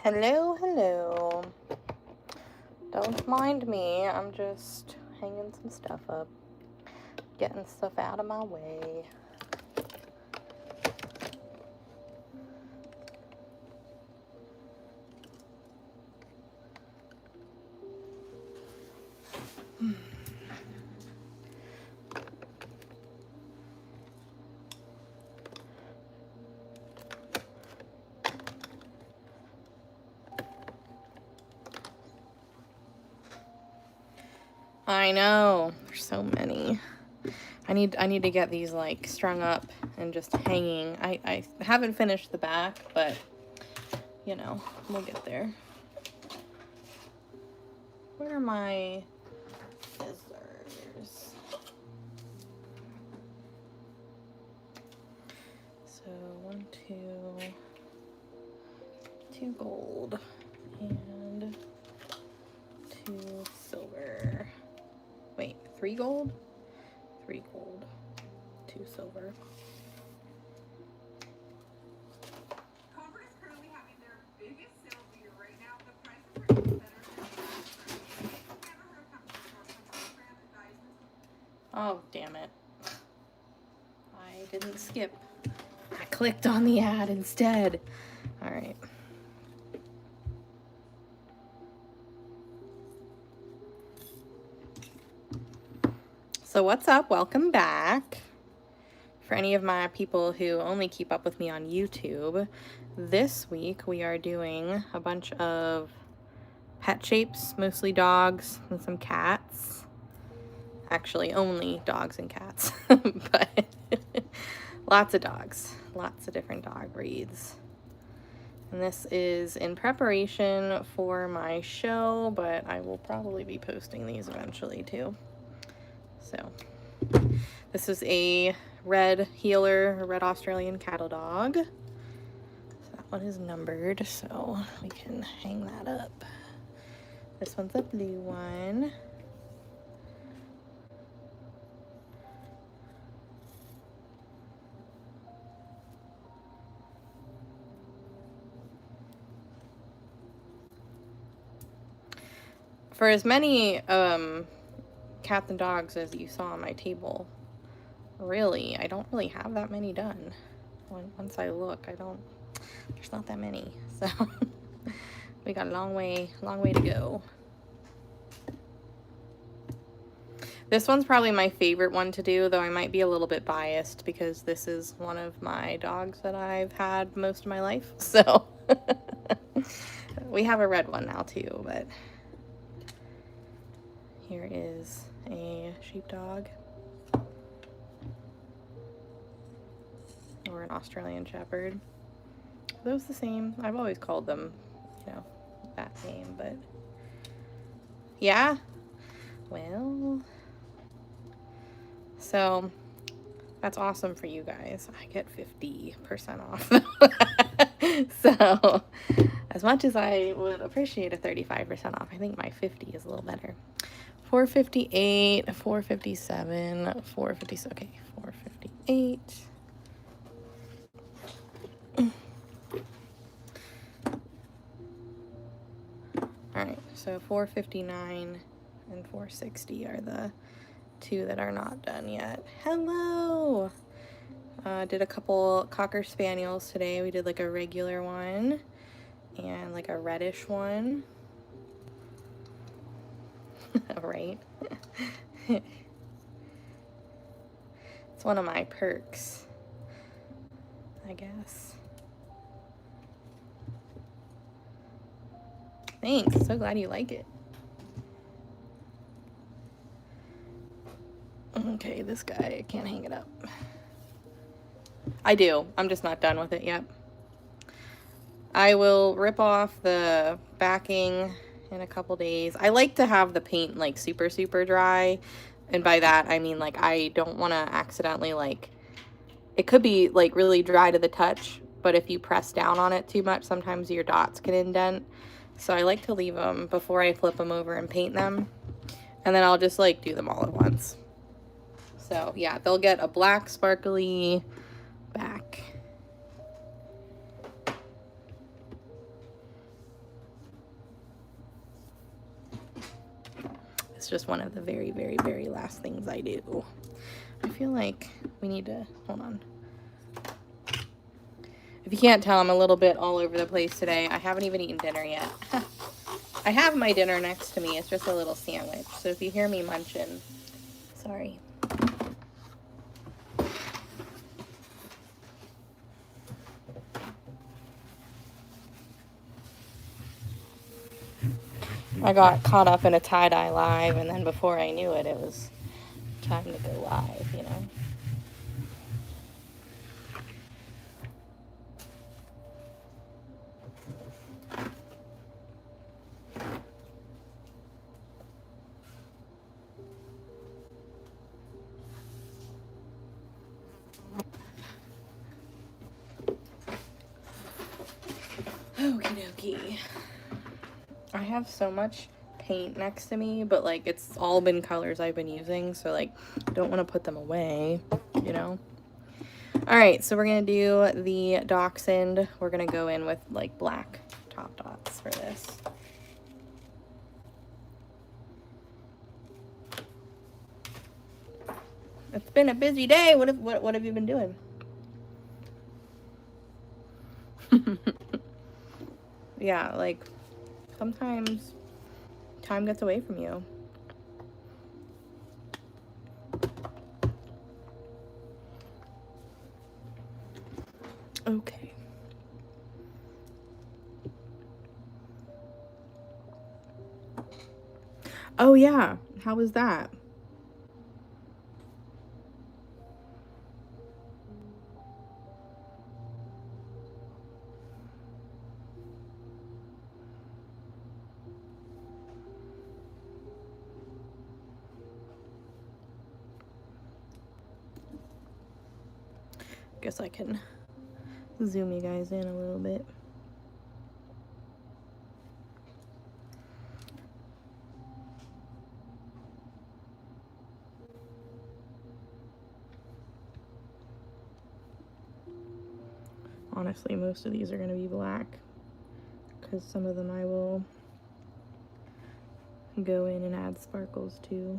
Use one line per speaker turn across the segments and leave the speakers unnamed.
Hello, hello. Don't mind me. I'm just hanging some stuff up, getting stuff out of my way. I know, there's so many. I need to get these like strung up and just hanging. I haven't finished the back, but you know, we'll get there. Where are my scissors? So 1, 2 gold and 2 silver. Wait, 3 gold? 3 gold, 2 silver.
Converse is currently having their biggest sale of the year right now. The prices are even better than never heard of companies or some brand advisors.
Oh, damn it. I didn't skip. I clicked on the ad instead. All right. So what's up? Welcome back. For any of my people who only keep up with me on YouTube, this week we are doing a bunch of pet shapes, mostly dogs and some cats. Actually, only dogs and cats, but lots of dogs, lots of different dog breeds. And this is in preparation for my show, but I will probably be posting these eventually too. So this is a red heeler, a red Australian cattle dog. So that one is numbered, so we can hang that up. This one's a blue one. For as many cats and dogs as you saw on my table, really, I don't really have that many done. Once I look, there's not that many. So we got a long way to go. This one's probably my favorite one to do, though I might be a little bit biased because this is one of my dogs that I've had most of my life. So we have a red one now too, but here is a sheepdog or an Australian Shepherd. Are those the same? I've always called them, you know, that name, but yeah. Well, so that's awesome for you guys. I get 50% off. So as much as I would appreciate a 35% off, I think my 50 is a little better. 458, 457, 450. Okay, 458. All right, so 459 and 460 are the two that are not done yet. Hello! Did a couple Cocker Spaniels today. We did like a regular one and like a reddish one. Right? It's one of my perks, I guess. Thanks. So glad you like it. Okay, this guy, I can't hang it up. I do. I'm just not done with it yet. I will rip off the backing in a couple days. I like to have the paint like super dry, and by that I mean like I don't want to accidentally, like, it could be like really dry to the touch, but if you press down on it too much, sometimes your dots can indent. So I like to leave them before I flip them over and paint them, and then I'll just like do them all at once. So yeah, they'll get a black sparkly back. It's just one of the very, very, very last things I do. I feel like we need to, hold on. If you can't tell, I'm a little bit all over the place today. I haven't even eaten dinner yet. I have my dinner next to me. It's just a little sandwich. So if you hear me munching, sorry. I got caught up in a tie-dye live, and then before I knew it, it was time to go live, you know? Okie dokie. I have so much paint next to me, but like it's all been colors I've been using, so like I don't want to put them away, you know? Alright, so we're going to do the Dachshund. We're going to go in with like black top dots for this. It's been a busy day. What have you been doing? Yeah, like sometimes time gets away from you. Okay. Oh yeah, how was that? Guess I can zoom you guys in a little bit. Honestly, most of these are going to be black because some of them I will go in and add sparkles to.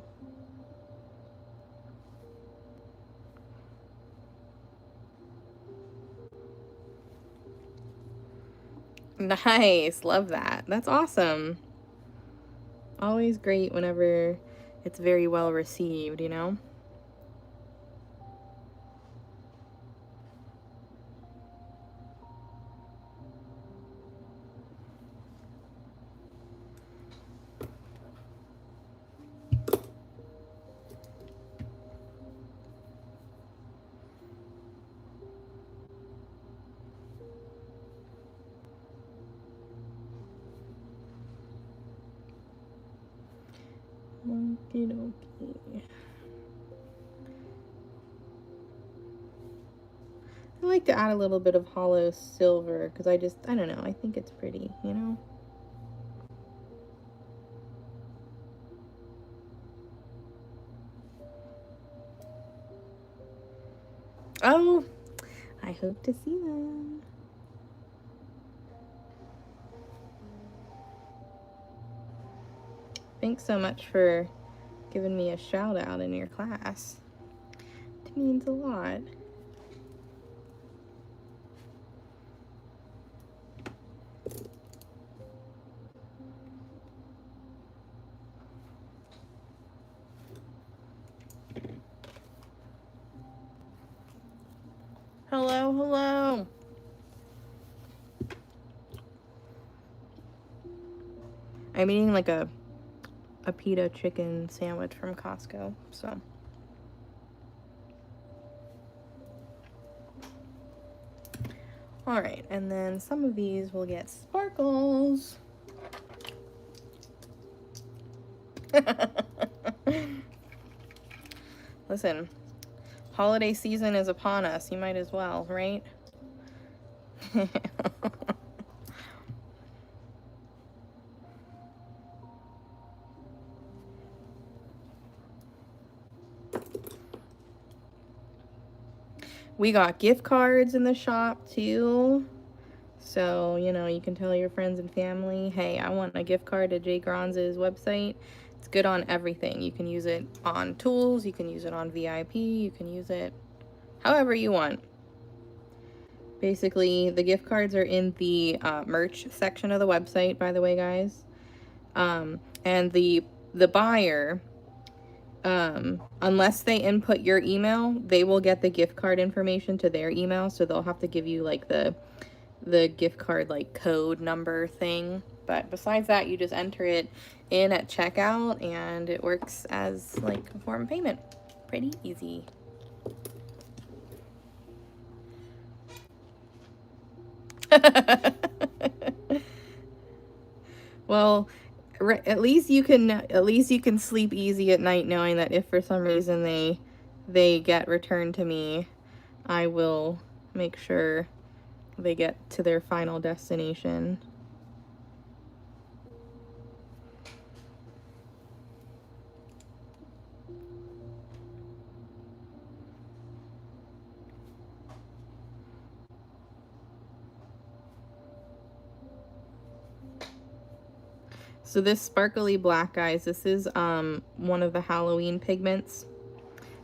Nice, love that. That's awesome. Always great whenever it's very well received, you know? Okie dokie. I like to add a little bit of hollow silver because I don't know, I think it's pretty, you know? Oh, I hope to see them. Thanks so much for giving me a shout out in your class. It means a lot. Hello, hello. I'm eating like a pita chicken sandwich from Costco, so. All right, and then some of these will get sparkles. Listen, holiday season is upon us. You might as well, right? We got gift cards in the shop too. So, you know, you can tell your friends and family, hey, I want a gift card to JGrondz's website. It's good on everything. You can use it on tools, you can use it on VIP, you can use it however you want. Basically, the gift cards are in the merch section of the website, by the way, guys. And the buyer, unless they input your email, they will get the gift card information to their email, so they'll have to give you like the gift card like code number thing. But besides that, you just enter it in at checkout and it works as like a form of payment. Pretty easy. Well, at least you can sleep easy at night knowing that if for some reason they get returned to me, I will make sure they get to their final destination. So this sparkly black, guys, this is one of the Halloween pigments.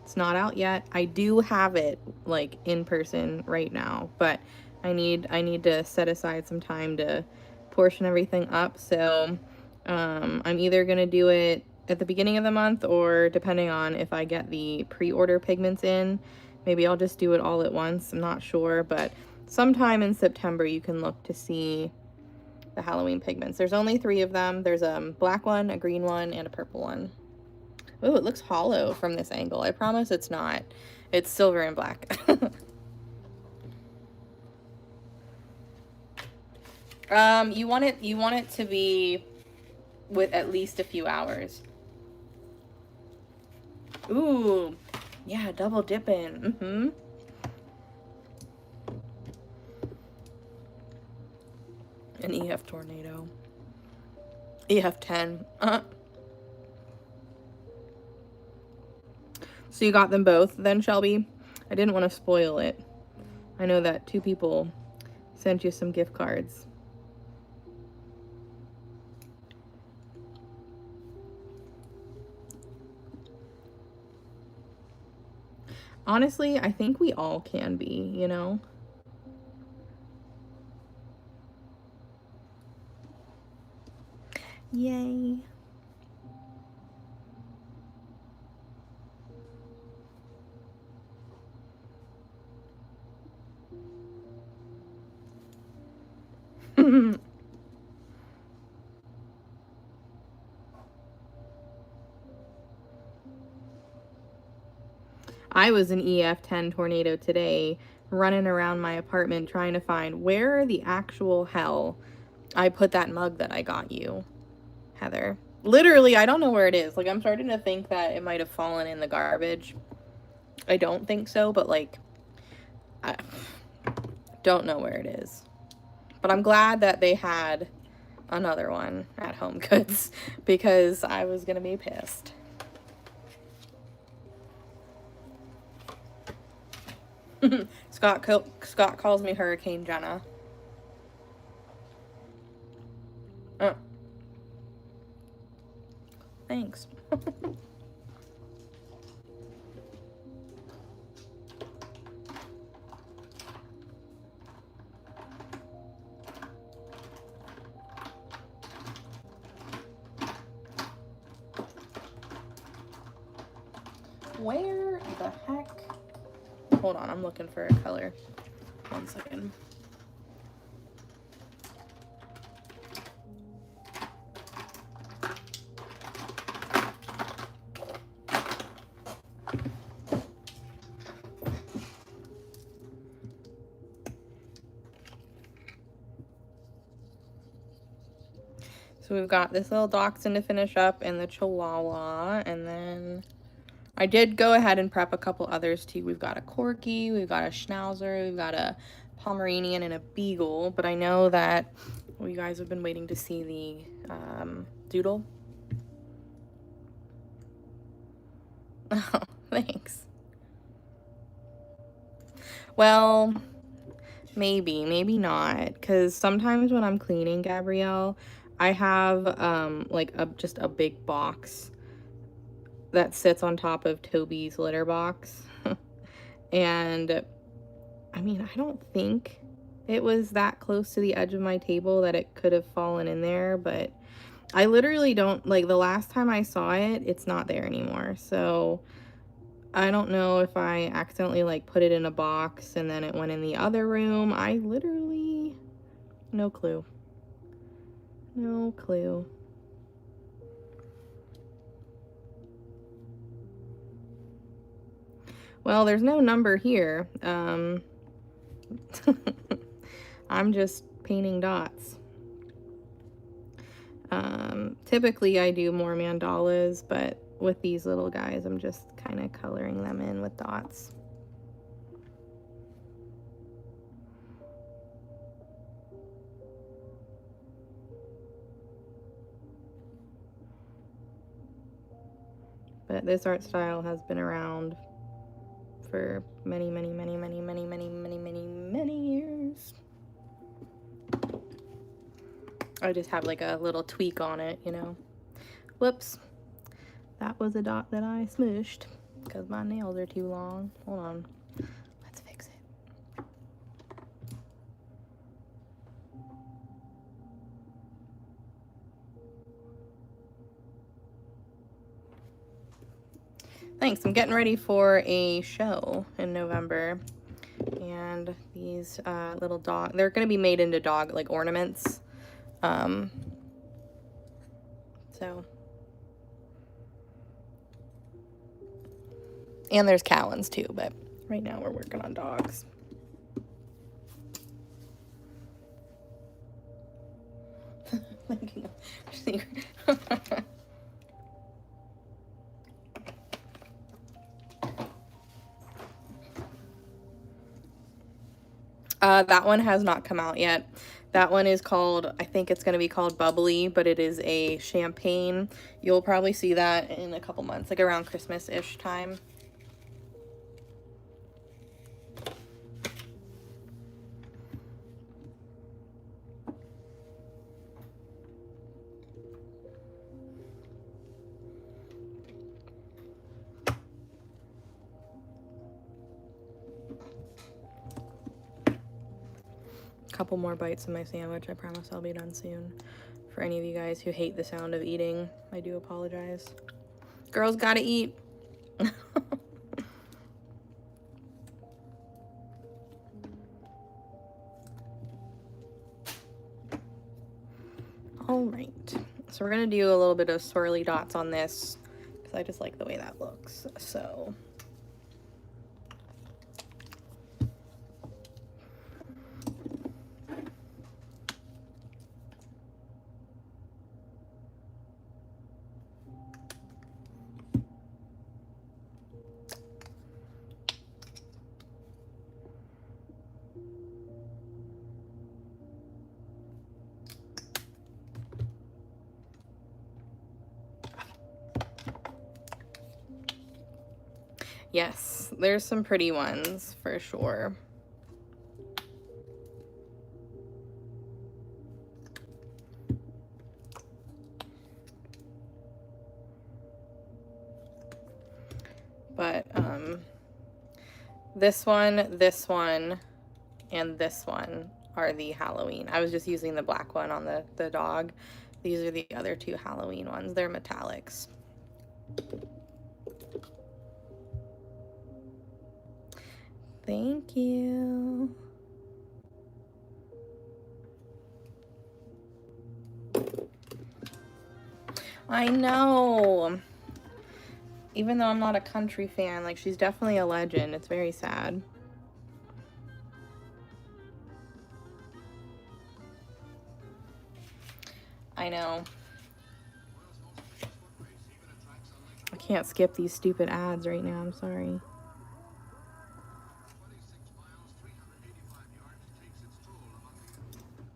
It's not out yet. I do have it like in person right now, but I need to set aside some time to portion everything up. So I'm either gonna do it at the beginning of the month, or depending on if I get the pre-order pigments in, maybe I'll just do it all at once. I'm not sure, but sometime in September you can look to see the Halloween pigments. There's only 3 of them. There's a black one, a green one, and a purple one. Oh, it looks hollow from this angle. I promise it's not. It's silver and black. You want it to be with at least a few hours. Ooh, yeah, double dipping. Mm-hmm. An EF tornado. EF 10. So you got them both then, Shelby? I didn't want to spoil it. I know that 2 people sent you some gift cards. Honestly, I think we all can be, you know? Yay. I was an EF10 tornado today, running around my apartment trying to find where the actual hell I put that mug that I got you, Heather. Literally, I don't know where it is. Like, I'm starting to think that it might have fallen in the garbage. I don't think so, but like, I don't know where it is. But I'm glad that they had another one at Home Goods, because I was gonna be pissed. Scott calls me Hurricane Jenna. Thanks. Where the heck? Hold on, I'm looking for a color. 1 second. So we've got this little dachshund to finish up and the chihuahua, and then I did go ahead and prep a couple others too. We've got a corgi, we've got a schnauzer, we've got a Pomeranian, and a beagle. But I know that you guys have been waiting to see the doodle. Oh, thanks. Well, Maybe, maybe not. Because sometimes when I'm cleaning, Gabrielle, I have like just a big box that sits on top of Toby's litter box. And I mean, I don't think it was that close to the edge of my table that it could have fallen in there, but I literally don't, like, the last time I saw it, it's not there anymore. So I don't know if I accidentally like put it in a box and then it went in the other room. I literally, no clue. No clue. Well, there's no number here. I'm just painting dots. Typically I do more mandalas, but with these little guys, I'm just kind of coloring them in with dots. But this art style has been around for many, many, many, many, many, many, many, many, many years. I just have like a little tweak on it, you know. Whoops. That was a dot that I smooshed because my nails are too long. Hold on. Let's fix it. Thanks. I'm getting ready for a show in November. And these little dog, they're going to be made into dog like ornaments. So. And there's cow ones too, but right now we're working on dogs. That one has not come out yet. That one is called, I think it's going to be called Bubbly, but it is a champagne. You'll probably see that in a couple months, like around Christmas-ish time. Couple more bites of my sandwich. I promise I'll be done soon. For any of you guys who hate the sound of eating, I do apologize. Girls gotta eat. All right, so we're gonna do a little bit of swirly dots on this because I just like the way that looks. So yes, there's some pretty ones for sure. But this one, and this one are the Halloween. I was just using the black one on the dog. These are the other two Halloween ones. They're metallics. Thank you. I know. Even though I'm not a country fan, like, she's definitely a legend. It's very sad. I know. I can't skip these stupid ads right now. I'm sorry.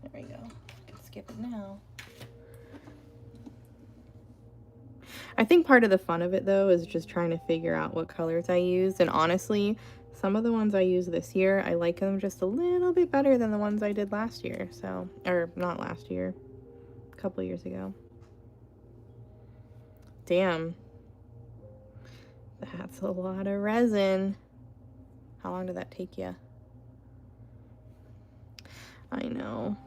There we go. I can skip it now. I think part of the fun of it, though, is just trying to figure out what colors I use. And honestly, Some of the ones I use this year, I like them just a little bit better than the ones I did last year. So, or not last year, a couple years ago. Damn. That's a lot of resin. How long did that take you? I know.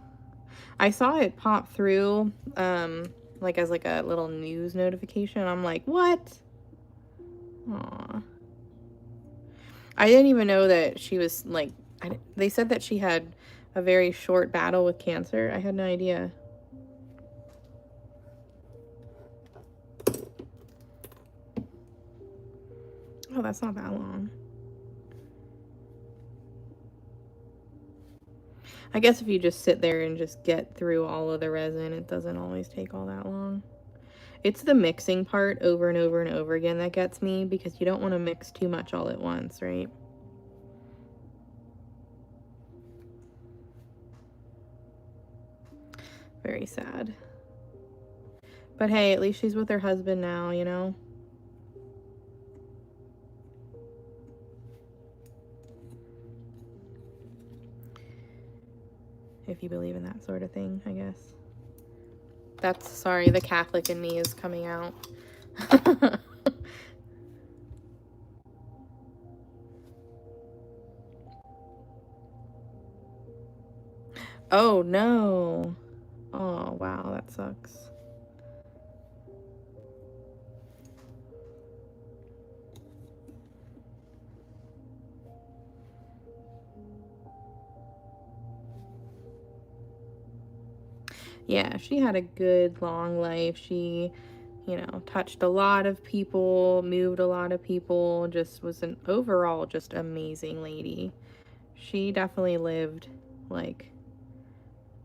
I saw it pop through, like as like a little news notification. I'm like, what? Aw. I didn't even know that she was like, they said that she had a very short battle with cancer. I had no idea. Oh, that's not that long. I guess if you just sit there and just get through all of the resin, it doesn't always take all that long. It's the mixing part over and over and over again that gets me, because you don't want to mix too much all at once, right? Very sad. But hey, at least she's with her husband now, you know? If you believe in that sort of thing, I guess. That's, sorry, the Catholic in me is coming out. Oh, no. Oh, wow, that sucks. Yeah, she had a good, long life. She, you know, touched a lot of people, moved a lot of people, just was an overall just amazing lady. She definitely lived, like,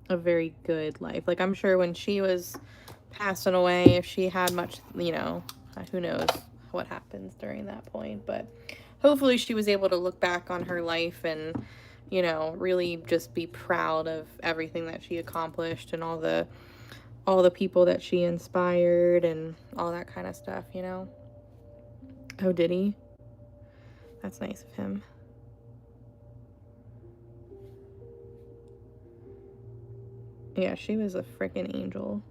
a very good life. Like, I'm sure when she was passing away, if she had much, you know, who knows what happens during that point, but hopefully she was able to look back on her life and, you know, really just be proud of everything that she accomplished and all the people that she inspired and all that kind of stuff, you know. Oh, did he? That's nice of him. Yeah, she was a freaking angel.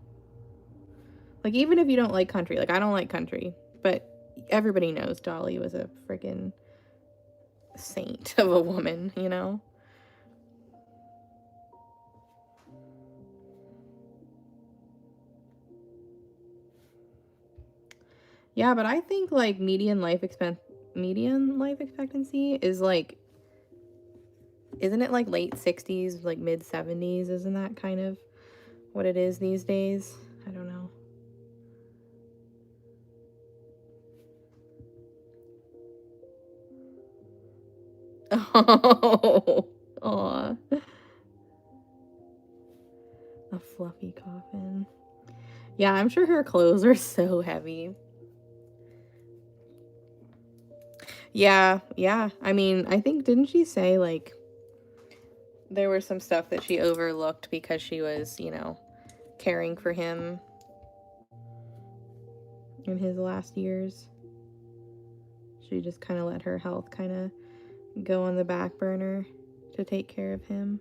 Like, even if you don't like country, like, I don't like country, but everybody knows Dolly was a freaking saint of a woman, you know? Yeah, but I think, like, median life expectancy is, like, isn't it, like, late 60s, like, mid 70s? Isn't that kind of what it is these days? I don't know. Oh, aw. A fluffy coffin. Yeah, I'm sure her clothes are so heavy. Yeah, yeah. I mean, I think, didn't she say, like, there was some stuff that she overlooked because she was, you know, caring for him in his last years? She just kind of let her health kind of go on the back burner to take care of him.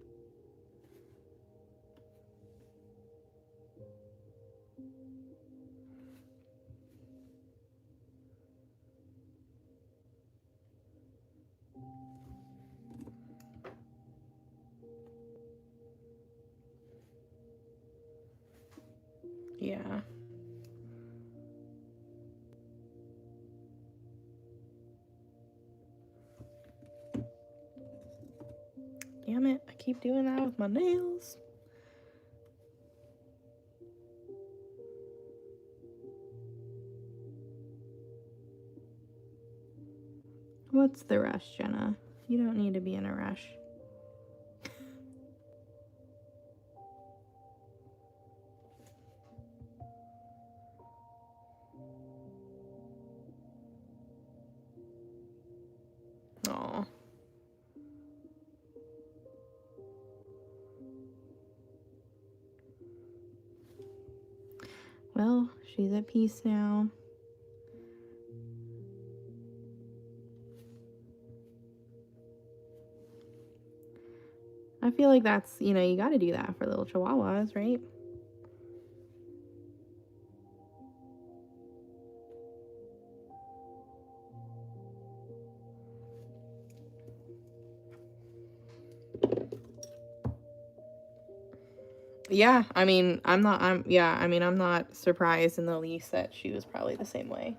Yeah. Damn it, I keep doing that with my nails. What's the rush, Jenna? You don't need to be in a rush. Aw. Well, she's at peace now. I feel like that's, you know, you got to do that for little chihuahuas, right? Yeah, I mean, I'm not surprised in the least that she was probably the same way.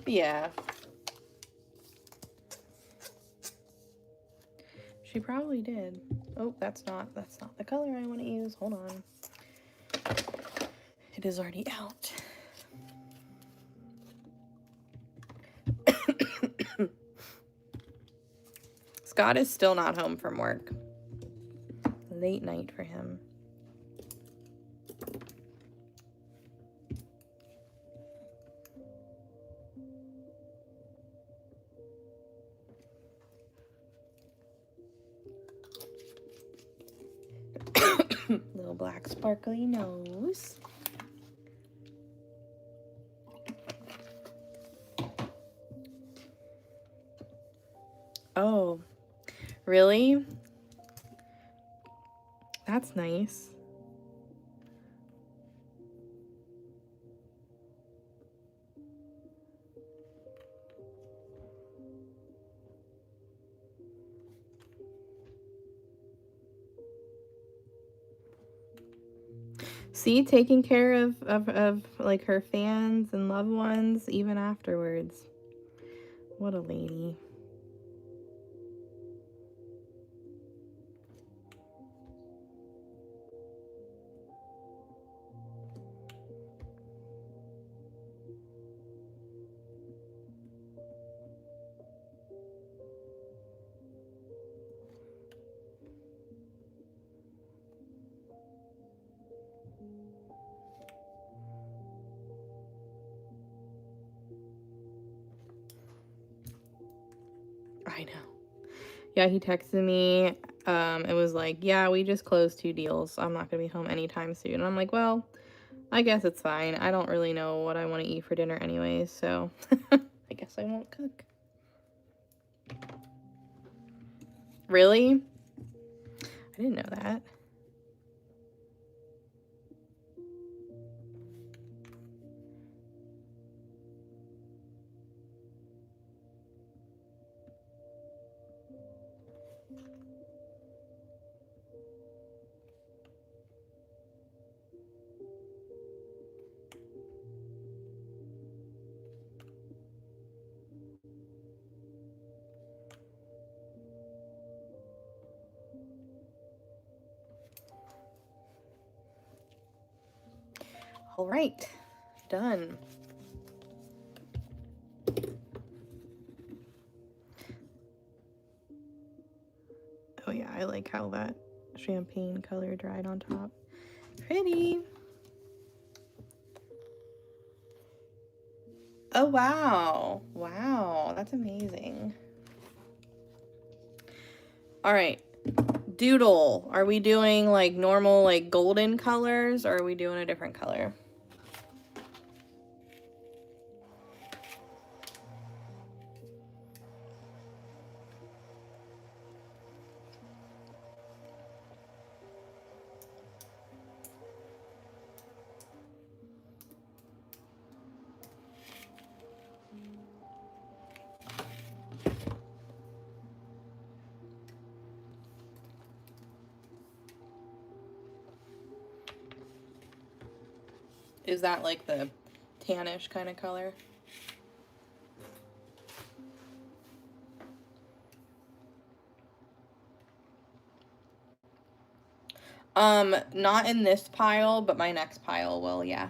Yeah. She probably did. Oh, that's not the color I want to use. Hold on. It is already out. Scott is still not home from work. Late night for him. Little black sparkly nose. Oh, really? That's nice. See, taking care of like her fans and loved ones even afterwards. What a lady. I know. Yeah, he texted me. It was like, yeah, we just closed 2 deals. I'm not gonna be home anytime soon. And I'm like, well, I guess it's fine. I don't really know what I want to eat for dinner anyways, so I guess I won't cook. Really? I didn't know that. All right, done. Oh yeah, I like how that champagne color dried on top. Pretty. Oh wow. Wow, that's amazing. All right. Doodle. Are we doing like normal like golden colors or are we doing a different color? Is that like the tannish kind of color? Not in this pile, but my next pile will, yeah.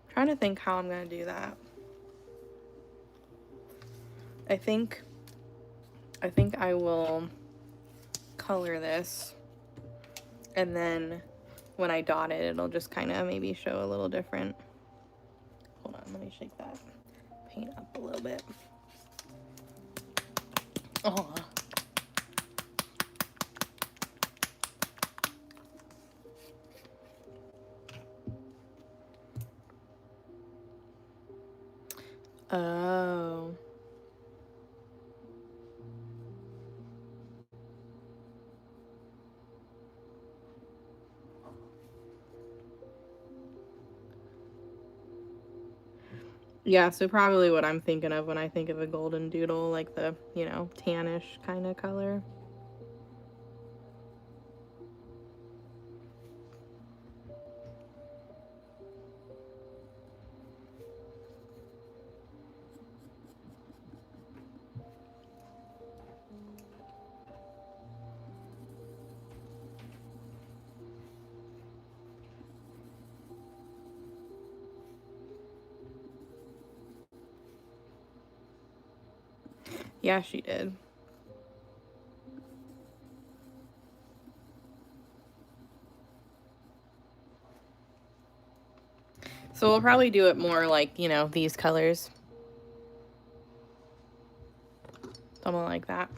Trying to think how I'm gonna do that. I think I will color this and then when I dot it, it'll just kind of maybe show a little different. Hold on, let me shake that paint up a little bit. Oh. Oh. Yeah, so probably what I'm thinking of when I think of a golden doodle, like the, you know, tannish kind of color. Yeah, she did. So we'll probably do it more like, you know, these colors. Something like that.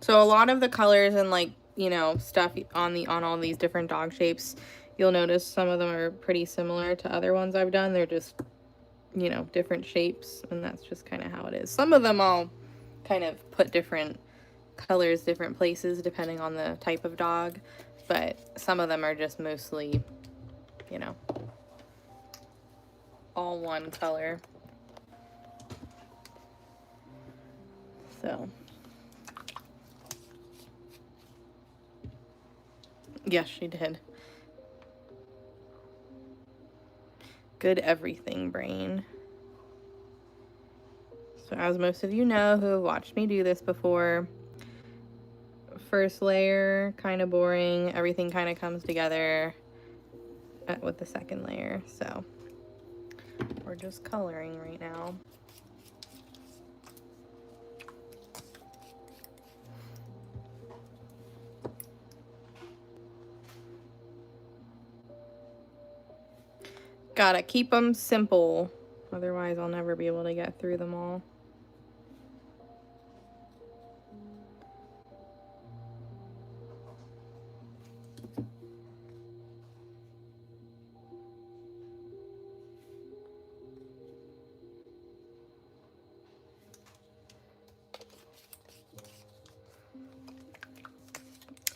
So a lot of the colors and like, you know, stuff on all these different dog shapes, you'll notice some of them are pretty similar to other ones I've done. They're just, you know, different shapes, and that's just kind of how it is. Some of them I'll kind of put different colors different places depending on the type of dog, but some of them are just mostly, you know, all one color. So yes, she did. Good everything brain. So as most of you know who have watched me do this before, first layer kind of boring, everything kind of comes together with the second layer. So we're just coloring right now. Gotta keep them simple, otherwise I'll never be able to get through them all.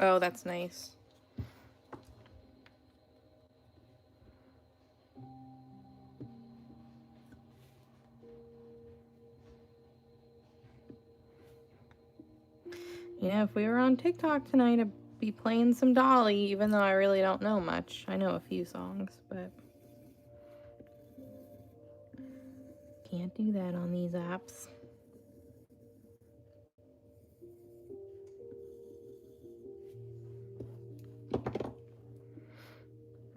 Oh, that's nice. You know, if we were on TikTok tonight, I'd be playing some Dolly, even though I really don't know much. I know a few songs, but can't do that on these apps.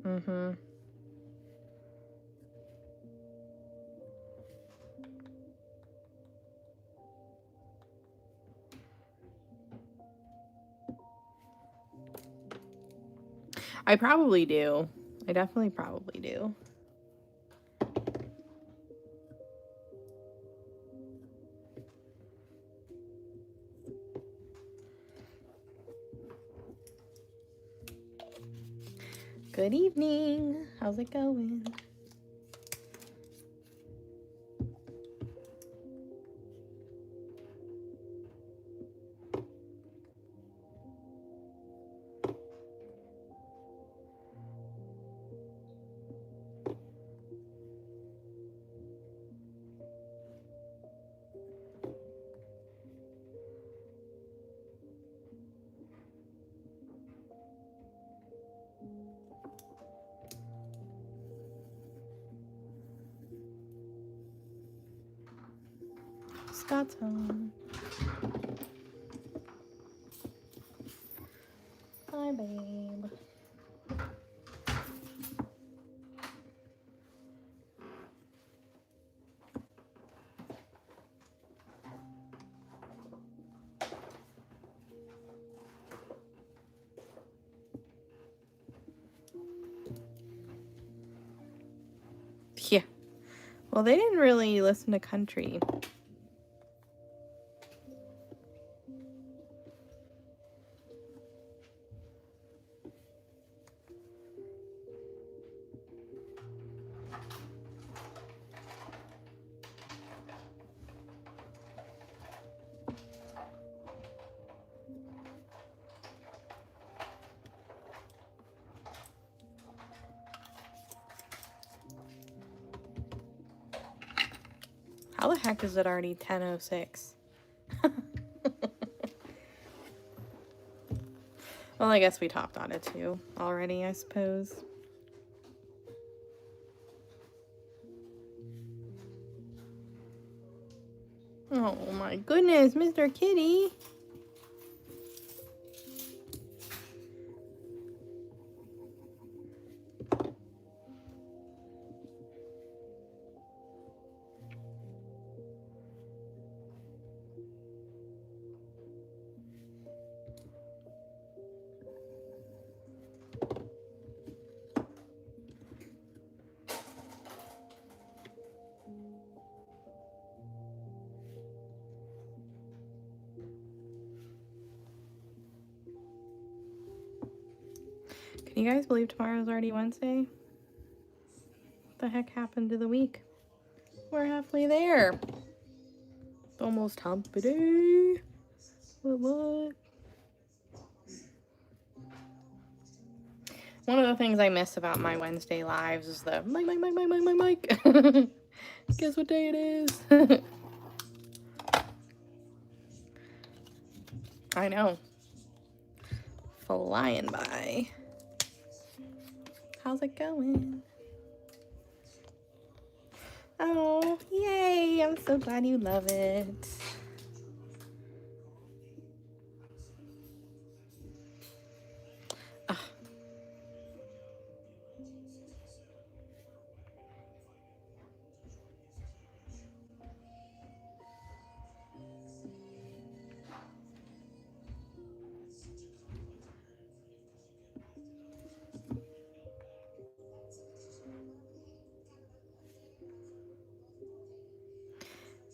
Mm-hmm. I probably do. I definitely probably do. Good evening. How's it going? Scott's home. Hi, babe. Well, they didn't really listen to country. How the heck is it already 10:06? Well, I guess we talked on it too already, I suppose. Oh my goodness, Mr. Kitty. Can you guys believe tomorrow's already Wednesday? What the heck happened to the week? We're halfway there. It's almost hump day. What? One of the things I miss about my Wednesday lives is the mic. Guess what day it is? I know. Flying by. How's it going? Oh, yay! I'm so glad you love it. Ugh.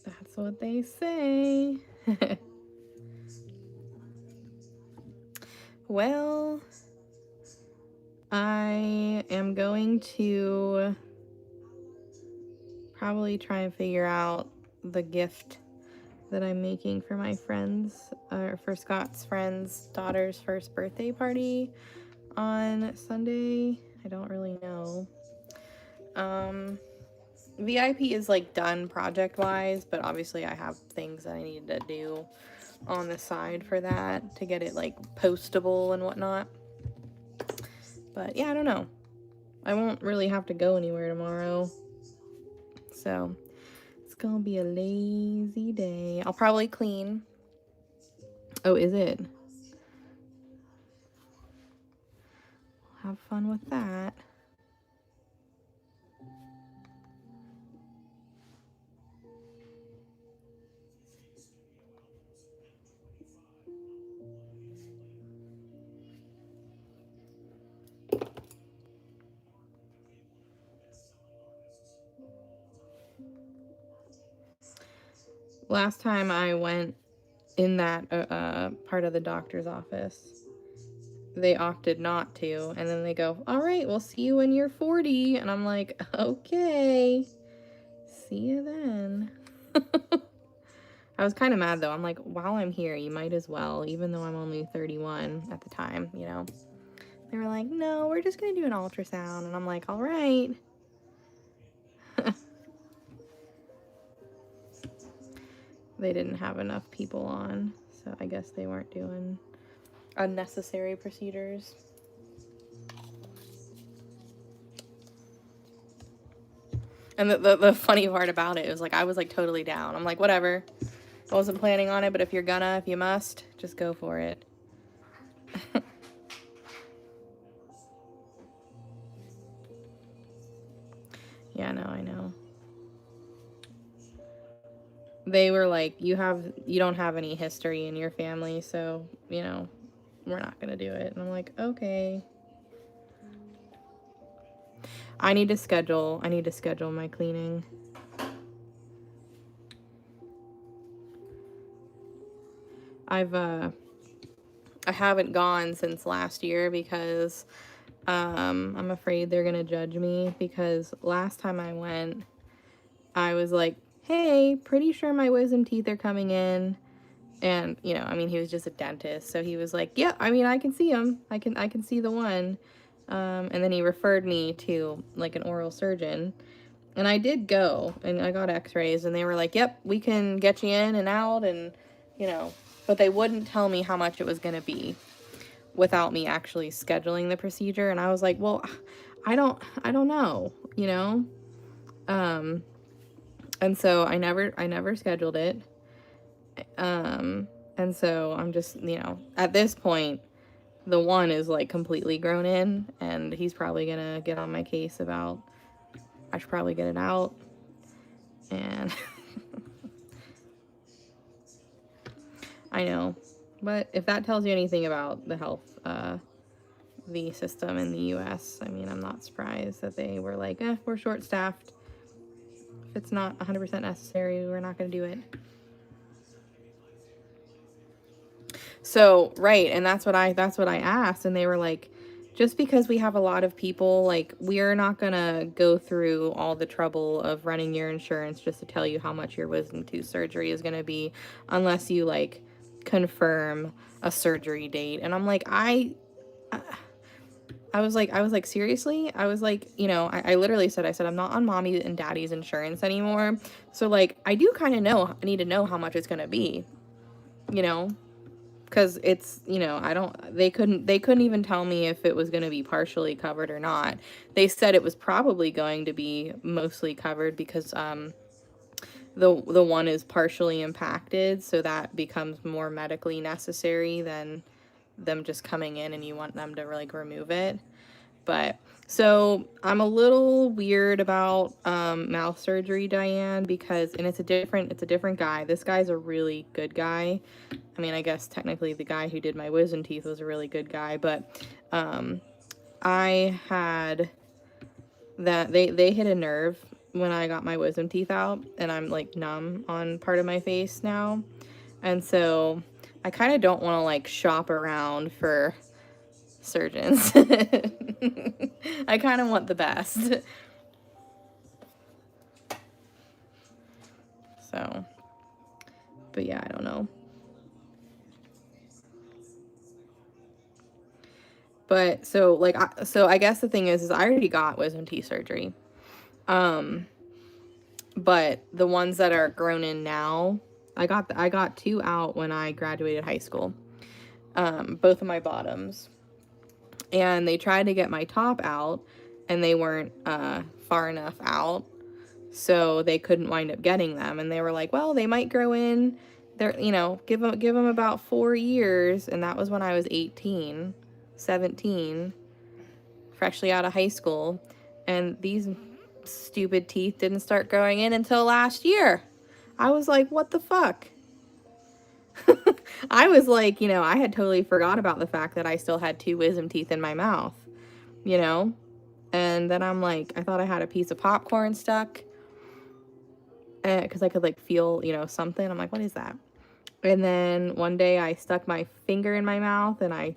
That's what they say. Well, I am going to probably try and figure out the gift that I'm making for my friends, for Scott's friend's daughter's first birthday party on Sunday. I don't really know. VIP is like done project wise, but obviously I have things that I need to do on the side for that to get it like postable and whatnot. But yeah, I don't know. I won't really have to go anywhere tomorrow, so it's gonna be a lazy day. I'll probably clean. Oh, is it? Have fun with that. Last time I went in that part of the doctor's office, they opted not to, and then they go, all right, we'll see you when you're 40, and I'm like, okay, see you then. I was kind of mad though. I'm like, while I'm here, you might as well, even though I'm only 31 at the time, you know. They were like, no, we're just gonna do an ultrasound, and I'm like, all right. They didn't have enough people on, so I guess they weren't doing unnecessary procedures. And the funny part about it was like I was like totally down. I'm like, whatever. I wasn't planning on it, but if you must, just go for it. Yeah, no, I know. They were like, you don't have any history in your family, so, you know, we're not gonna do it. And I'm like, okay. I need to schedule my cleaning. I haven't gone since last year because I'm afraid they're gonna judge me, because last time I went, I was like, hey, pretty sure my wisdom teeth are coming in. And, you know, I mean, he was just a dentist, so he was like, yeah, I mean, I can see him. I can see the one. And then he referred me to, like, an oral surgeon. And I did go, and I got x-rays, and they were like, yep, we can get you in and out, and, you know. But they wouldn't tell me how much it was going to be without me actually scheduling the procedure. And I was like, well, I don't know, you know. And so I never scheduled it. And so I'm just, you know, at this point, the one is like completely grown in, and he's probably gonna get on my case about I should probably get it out. And I know, but if that tells you anything about the health, the system in the US, I mean, I'm not surprised that they were like, we're short staffed. If it's not 100% necessary, we're not gonna do it. So, right, and that's what I asked, and they were like, just because we have a lot of people, like, we're not gonna go through all the trouble of running your insurance just to tell you how much your wisdom tooth surgery is gonna be, unless you, like, confirm a surgery date. And I'm like, I was like, seriously? I was like, you know, I literally said, I'm not on mommy and daddy's insurance anymore. So, like, I do kind of need to know how much it's gonna be, you know? Because it's, you know, they couldn't even tell me if it was going to be partially covered or not. They said it was probably going to be mostly covered because the one is partially impacted, so that becomes more medically necessary than them just coming in and you want them to like remove it. But so I'm a little weird about mouth surgery, Diane, because, and it's a different guy. This guy's a really good guy. I mean, I guess technically the guy who did my wisdom teeth was a really good guy, but I had that they hit a nerve when I got my wisdom teeth out, and I'm like numb on part of my face now. And so I kind of don't want to like shop around for surgeons. I kind of want the best. So, but yeah, I don't know. But so like I guess the thing is I already got wisdom teeth surgery. But the ones that are grown in now, I got 2 out when I graduated high school. Both of my bottoms. And they tried to get my top out, and they weren't far enough out, so they couldn't wind up getting them. And they were like, well, they might grow in. They're, you know, give them about 4 years, and that was when I was 18, 17, freshly out of high school. And these stupid teeth didn't start growing in until last year. I was like, what the fuck? I was like, you know, I had totally forgot about the fact that I still had 2 wisdom teeth in my mouth, you know? And then I'm like, I thought I had a piece of popcorn stuck, because I could like feel, you know, something. I'm like, what is that? And then one day I stuck my finger in my mouth and I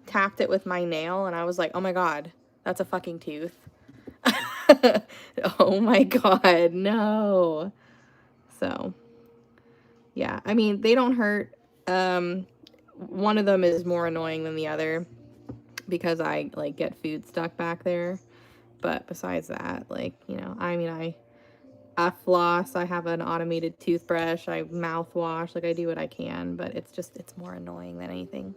tapped it with my nail, and I was like, oh my God, that's a fucking tooth. Oh my God, no. So, yeah, I mean, they don't hurt. One of them is more annoying than the other because I like get food stuck back there. But besides that, like, you know, I mean, I floss, I have an automated toothbrush, I mouthwash, like I do what I can, but it's more annoying than anything.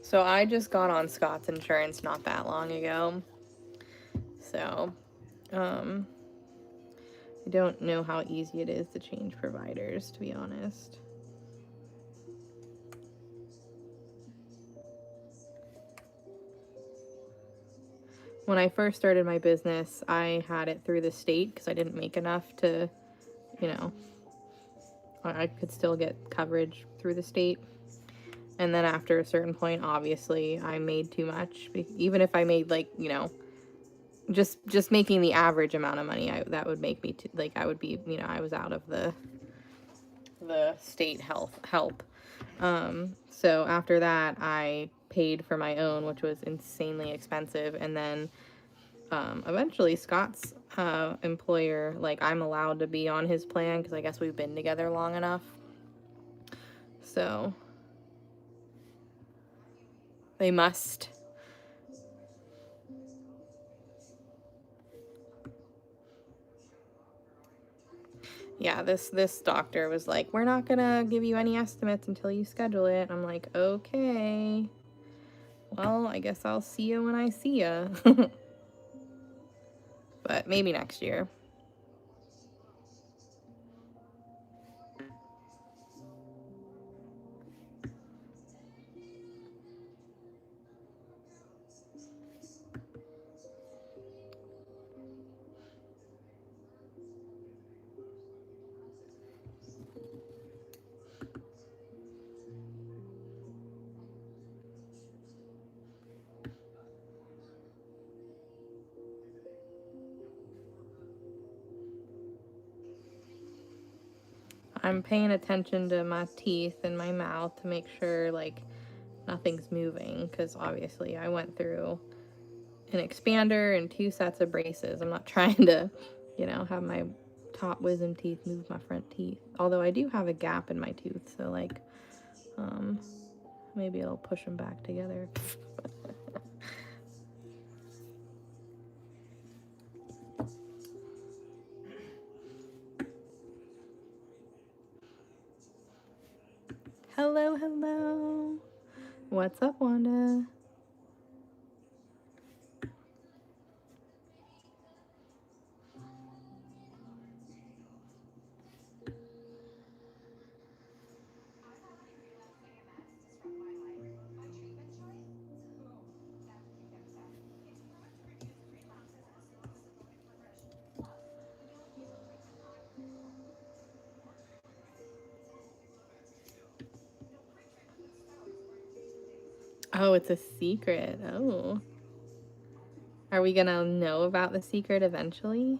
So I just got on Scott's insurance not that long ago. So, I don't know how easy it is to change providers, to be honest. When I first started my business, I had it through the state because I didn't make enough to, you know, I could still get coverage through the state. And then after a certain point, obviously, I made too much. Even if I made, like, you know, just making the average amount of money, that would make me, like, I would be, you know, I was out of the state health help. So after that, I paid for my own, which was insanely expensive. And then eventually Scott's employer, like, I'm allowed to be on his plan because I guess we've been together long enough. So they must. Yeah, this doctor was like, we're not gonna give you any estimates until you schedule it. I'm like, okay, well, I guess I'll see you when I see you. But maybe next year. I'm paying attention to my teeth and my mouth to make sure, like, nothing's moving, because obviously I went through an expander and 2 sets of braces. I'm not trying to, you know, have my top wisdom teeth move my front teeth. Although I do have a gap in my tooth, so, like, maybe it'll push them back together. Hello, hello. What's up, Wanda? Oh, it's a secret. Oh. Are we gonna know about the secret eventually?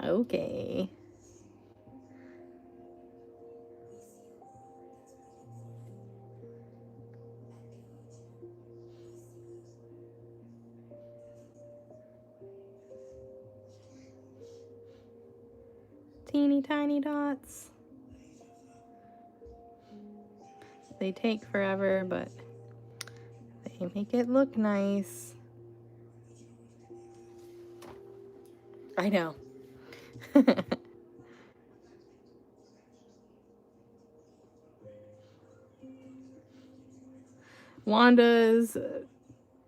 Okay. Teeny tiny dots. They take forever, but they make it look nice. I know. Wanda's,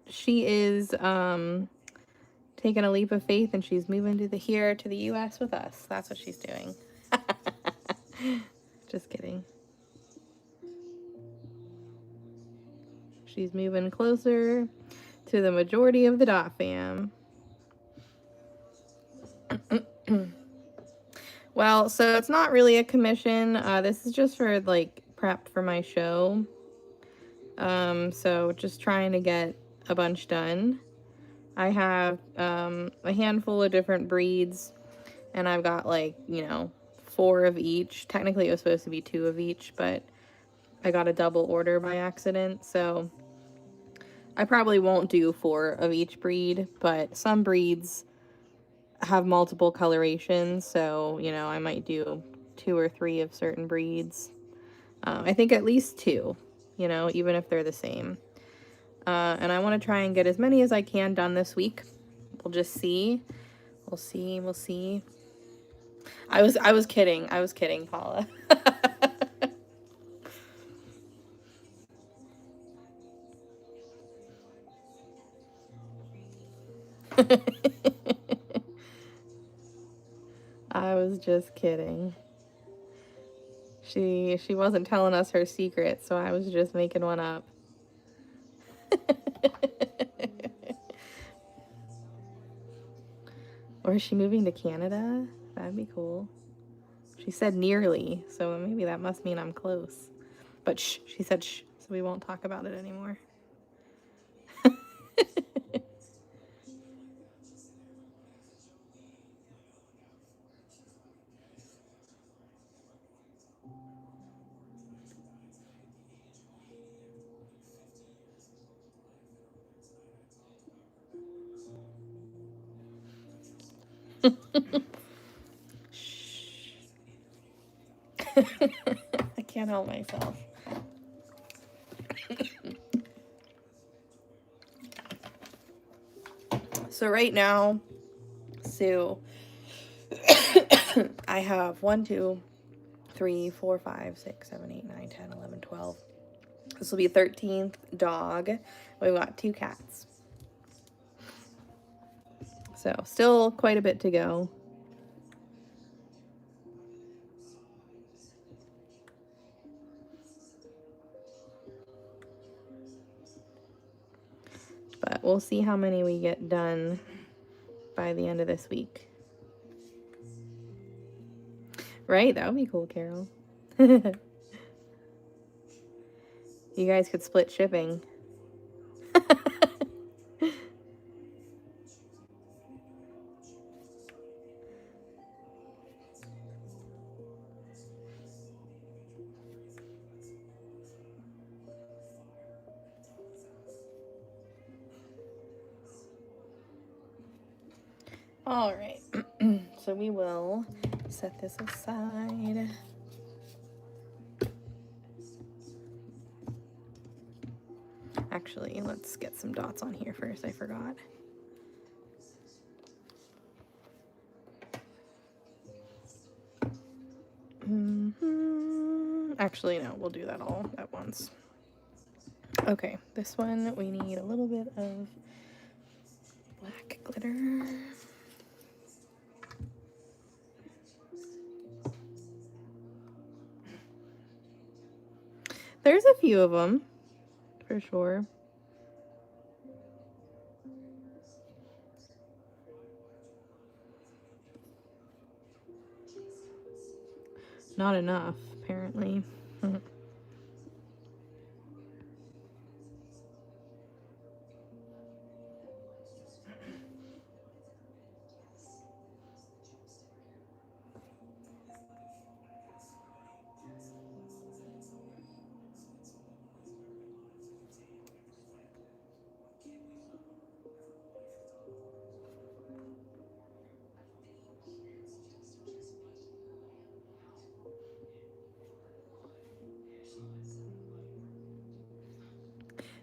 she is taking a leap of faith and she's moving to the US with us. That's what she's doing. Just kidding. She's moving closer to the majority of the Dot fam. Well, so it's not really a commission. This is just for, like, prep for my show. So just trying to get a bunch done. I have a handful of different breeds, and I've got, like, you know, 4 of each. Technically it was supposed to be 2 of each, but I got a double order by accident, so I probably won't do 4 of each breed, but some breeds have multiple colorations, so, you know, I might do 2 or 3 of certain breeds. I think at least 2, you know, even if they're the same. And I want to try and get as many as I can done this week. We'll just see. We'll see. We'll see. I was kidding. I was kidding, Paula. I was just kidding. She wasn't telling us her secret, so I was just making one up. Or is she moving to Canada? That'd be cool. She said nearly, so maybe that must mean I'm close. But shh, she said shh, so we won't talk about it anymore. I can't help myself. So right now, Sue, I have 1, 2, 3, 4, 5, 6, 7, 8, 9, 10, 11, 12. This will be 13th dog. We've got 2 cats. So still quite a bit to go. But we'll see how many we get done by the end of this week. Right? That would be cool, Carol. You guys could split shipping. All right. So we will set this aside. Actually, let's get some dots on here first. I forgot. Actually, no, we'll do that all at once. Okay, this one we need a little bit of black glitter. There's a few of them, for sure. Not enough, apparently.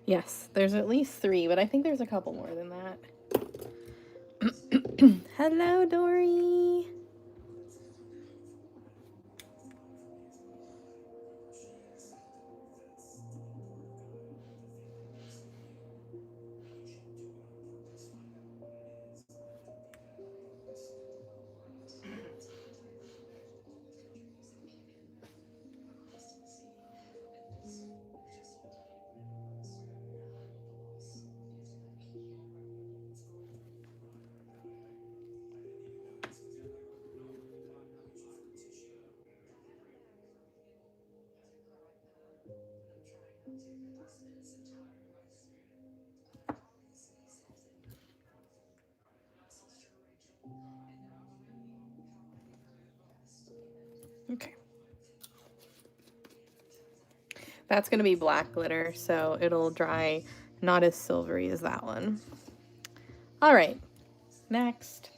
Yes, there's at least 3, but I think there's a couple more than that. Hello, Dory. That's going to be black glitter, so it'll dry not as silvery as that one. All right, next.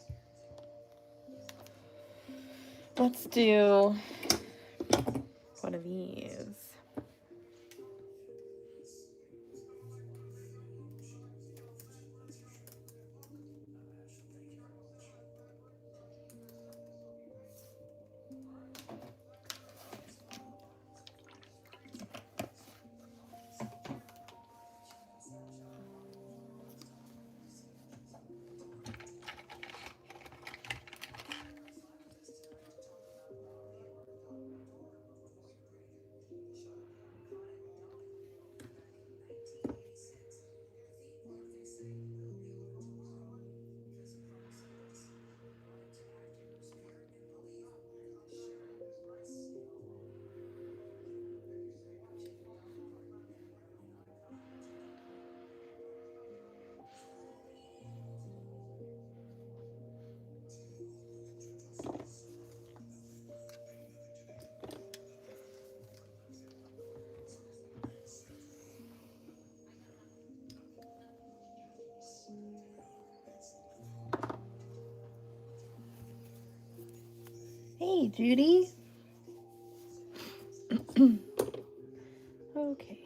Let's do one of these. Hey, Judy. Okay.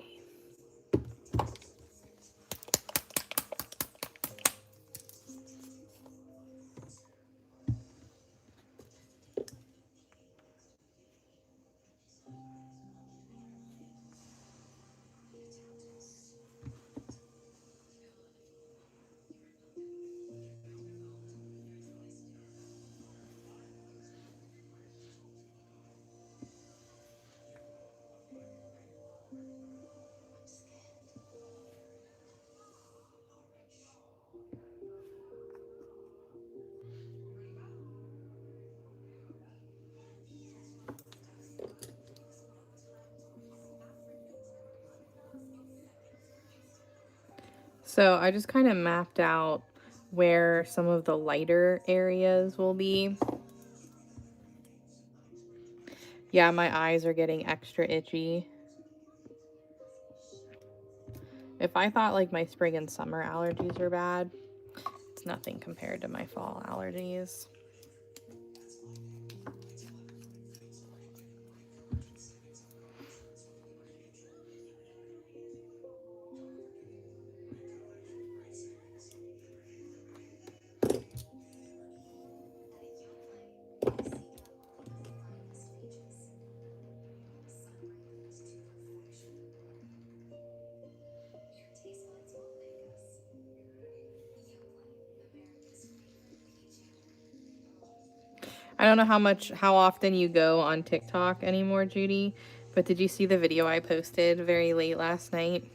So I just kind of mapped out where some of the lighter areas will be. Yeah, my eyes are getting extra itchy. If I thought like my spring and summer allergies are bad, it's nothing compared to my fall allergies. I don't know how often you go on TikTok anymore, Judy, but did you see the video I posted very late last night?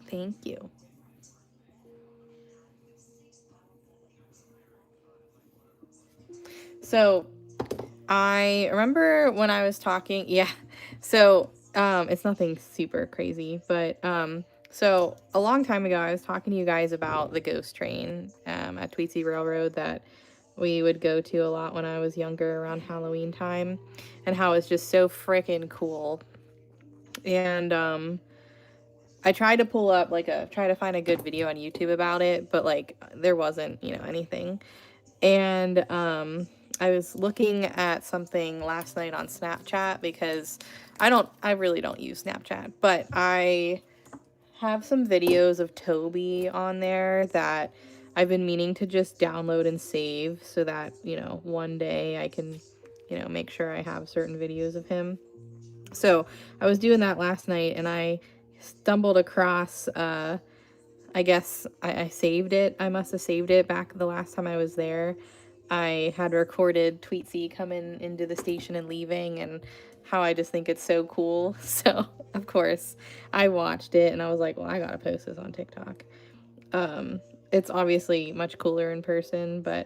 Thank you. So I remember when I was talking, yeah. So it's nothing super crazy, but so a long time ago I was talking to you guys about the ghost train at Tweetsie Railroad that we would go to a lot when I was younger around Halloween time, and how it's just so freaking cool. And I tried to pull up try to find a good video on YouTube about it, but like there wasn't, anything. And I was looking at something last night on Snapchat because I really don't use Snapchat, but I have some videos of Toby on there that I've been meaning to just download and save so that, one day I can, make sure I have certain videos of him. So I was doing that last night and I stumbled across, I guess I saved it. I must have saved it back the last time I was there. I had recorded Tweetsie coming into the station and leaving, and how I just think it's so cool. So, of course, I watched it and I was like, well, I gotta post this on TikTok. It's obviously much cooler in person, but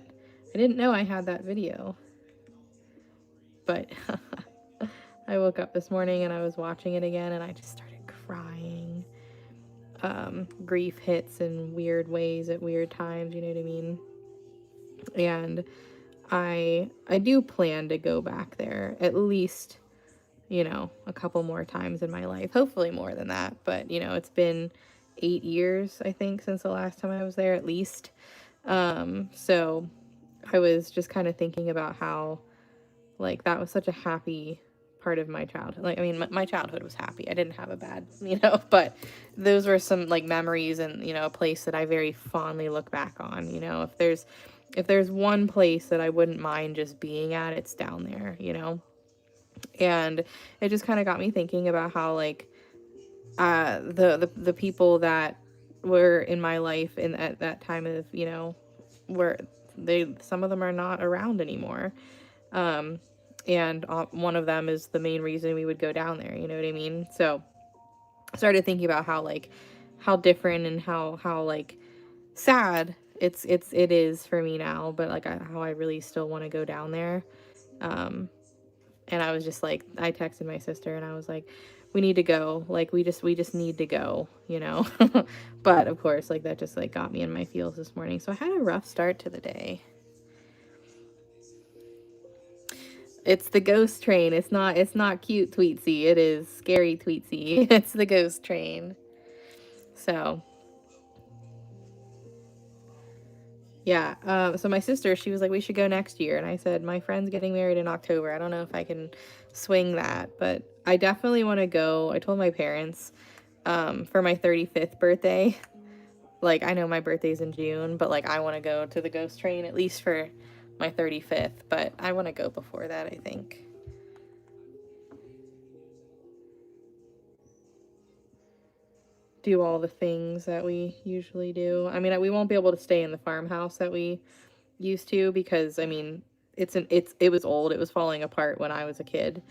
I didn't know I had that video. But I woke up this morning and I was watching it again and I just started crying. Grief hits in weird ways at weird times, you know what I mean? And I do plan to go back there at least, you know, a couple more times in my life. Hopefully more than that, but you know, it's been 8 years I think since the last time I was there at least. So I was just kind of thinking about how like that was such a happy part of my childhood. Like I mean my childhood was happy. I didn't have a bad, you know, but those were some like memories and, you know, a place that I very fondly look back on, you know. If there's one place that I wouldn't mind just being at, it's down there, you know. And it just kind of got me thinking about how like the people that were in my life in at that time of, you know, where they some of them are not around anymore. Um and one of them is the main reason we would go down there, you know what I mean? So I started thinking about how like how different and how like sad it is for me now, but like how I really still want to go down there. Um and I was just like, I texted my sister and I was like, we need to go, like we just need to go, you know. But of course like that just like got me in my feels this morning, so I had a rough start to the day. It's the ghost train. It's not cute Tweetsy, it is scary Tweetsy. It's the ghost train. So yeah, so my sister, she was like, we should go next year. And I said, my friend's getting married in October. I don't know if I can swing that, but I definitely want to go. I told my parents for my 35th birthday. Like, I know my birthday's in June, but like, I want to go to the ghost train at least for my 35th, but I want to go before that, I think. Do all the things that we usually do. I mean, we won't be able to stay in the farmhouse that we used to because I mean it was old, it was falling apart when I was a kid,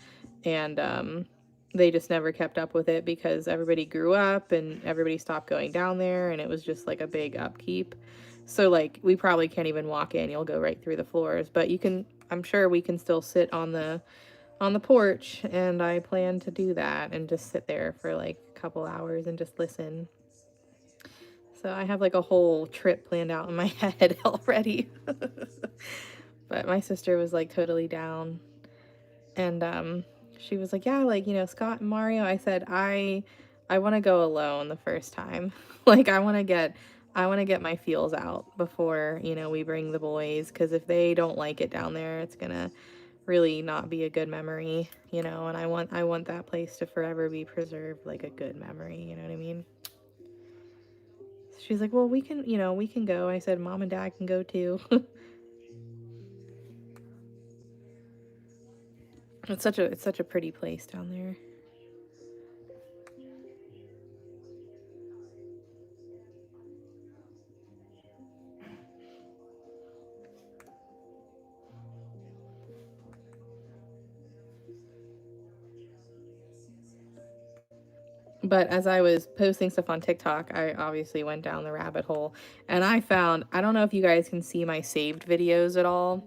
and they just never kept up with it because everybody grew up and everybody stopped going down there and it was just like a big upkeep. So like we probably can't even walk in, you'll go right through the floors, but you can, I'm sure we can still sit on the porch, and I plan to do that and just sit there for like a couple hours and just listen. So I have like a whole trip planned out in my head already. But my sister was like totally down. And she was like, "Yeah, like, you know, Scott and Mario." I said, "I want to go alone the first time." Like I want to get my feels out before, you know, we bring the boys, cuz if they don't like it down there, it's going to really not be a good memory, you know, and I want that place to forever be preserved like a good memory, you know what I mean? She's like, well, we can, you know, we can go. I said, mom and dad can go too. It's such a pretty place down there. But as I was posting stuff on TikTok, I obviously went down the rabbit hole and I found, I don't know if you guys can see my saved videos at all.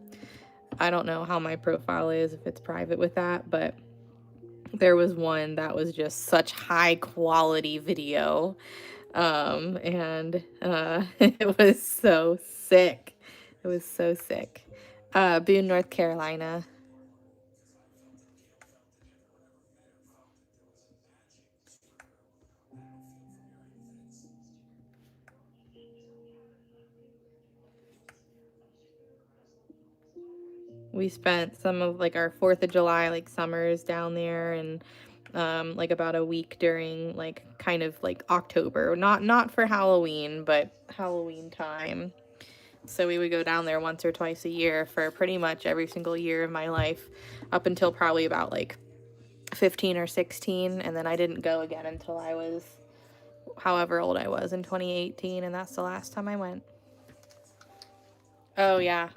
I don't know how my profile is, if it's private with that, but there was one that was just such high quality video. And it was so sick. It was so sick. Boone, North Carolina. We spent some of like our 4th of July like summers down there, and like about a week during like kind of like October, not for Halloween, but Halloween time. So we would go down there once or twice a year for pretty much every single year of my life up until probably about like 15 or 16, and then I didn't go again until I was however old I was in 2018, and that's the last time I went. Oh yeah.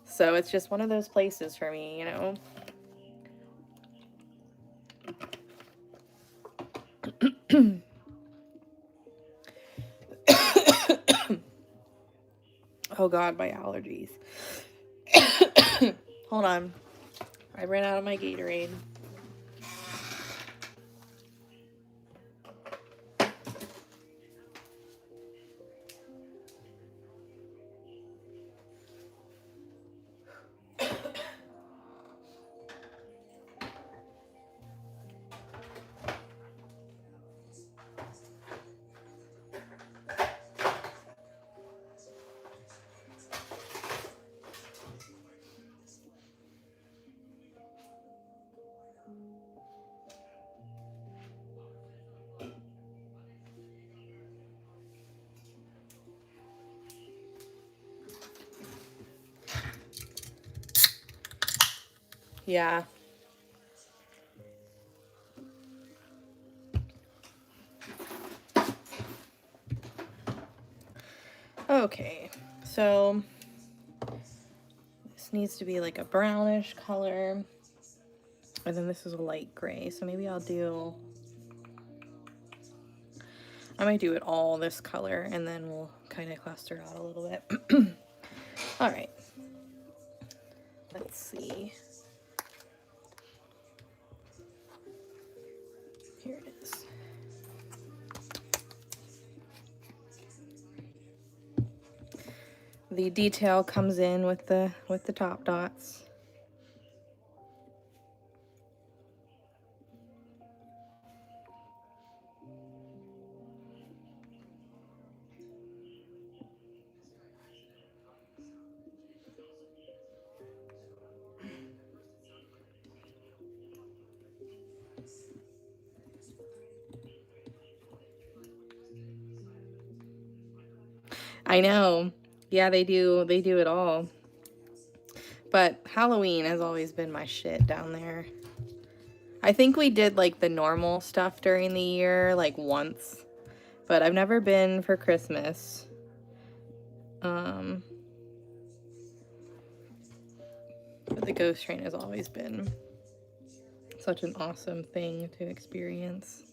So it's just one of those places for me, you know. Oh god, my allergies. Hold on. I ran out of my Gatorade. Yeah. Okay, so this needs to be like a brownish color. And then this is a light gray, so maybe I might do it all this color, and then we'll kind of cluster it out a little bit. All right. Let's see. Here it is. The detail comes in with the top dots. I know. Yeah, they do it all. But Halloween has always been my shit down there. I think we did like the normal stuff during the year like once, but I've never been for Christmas. But the ghost train has always been such an awesome thing to experience.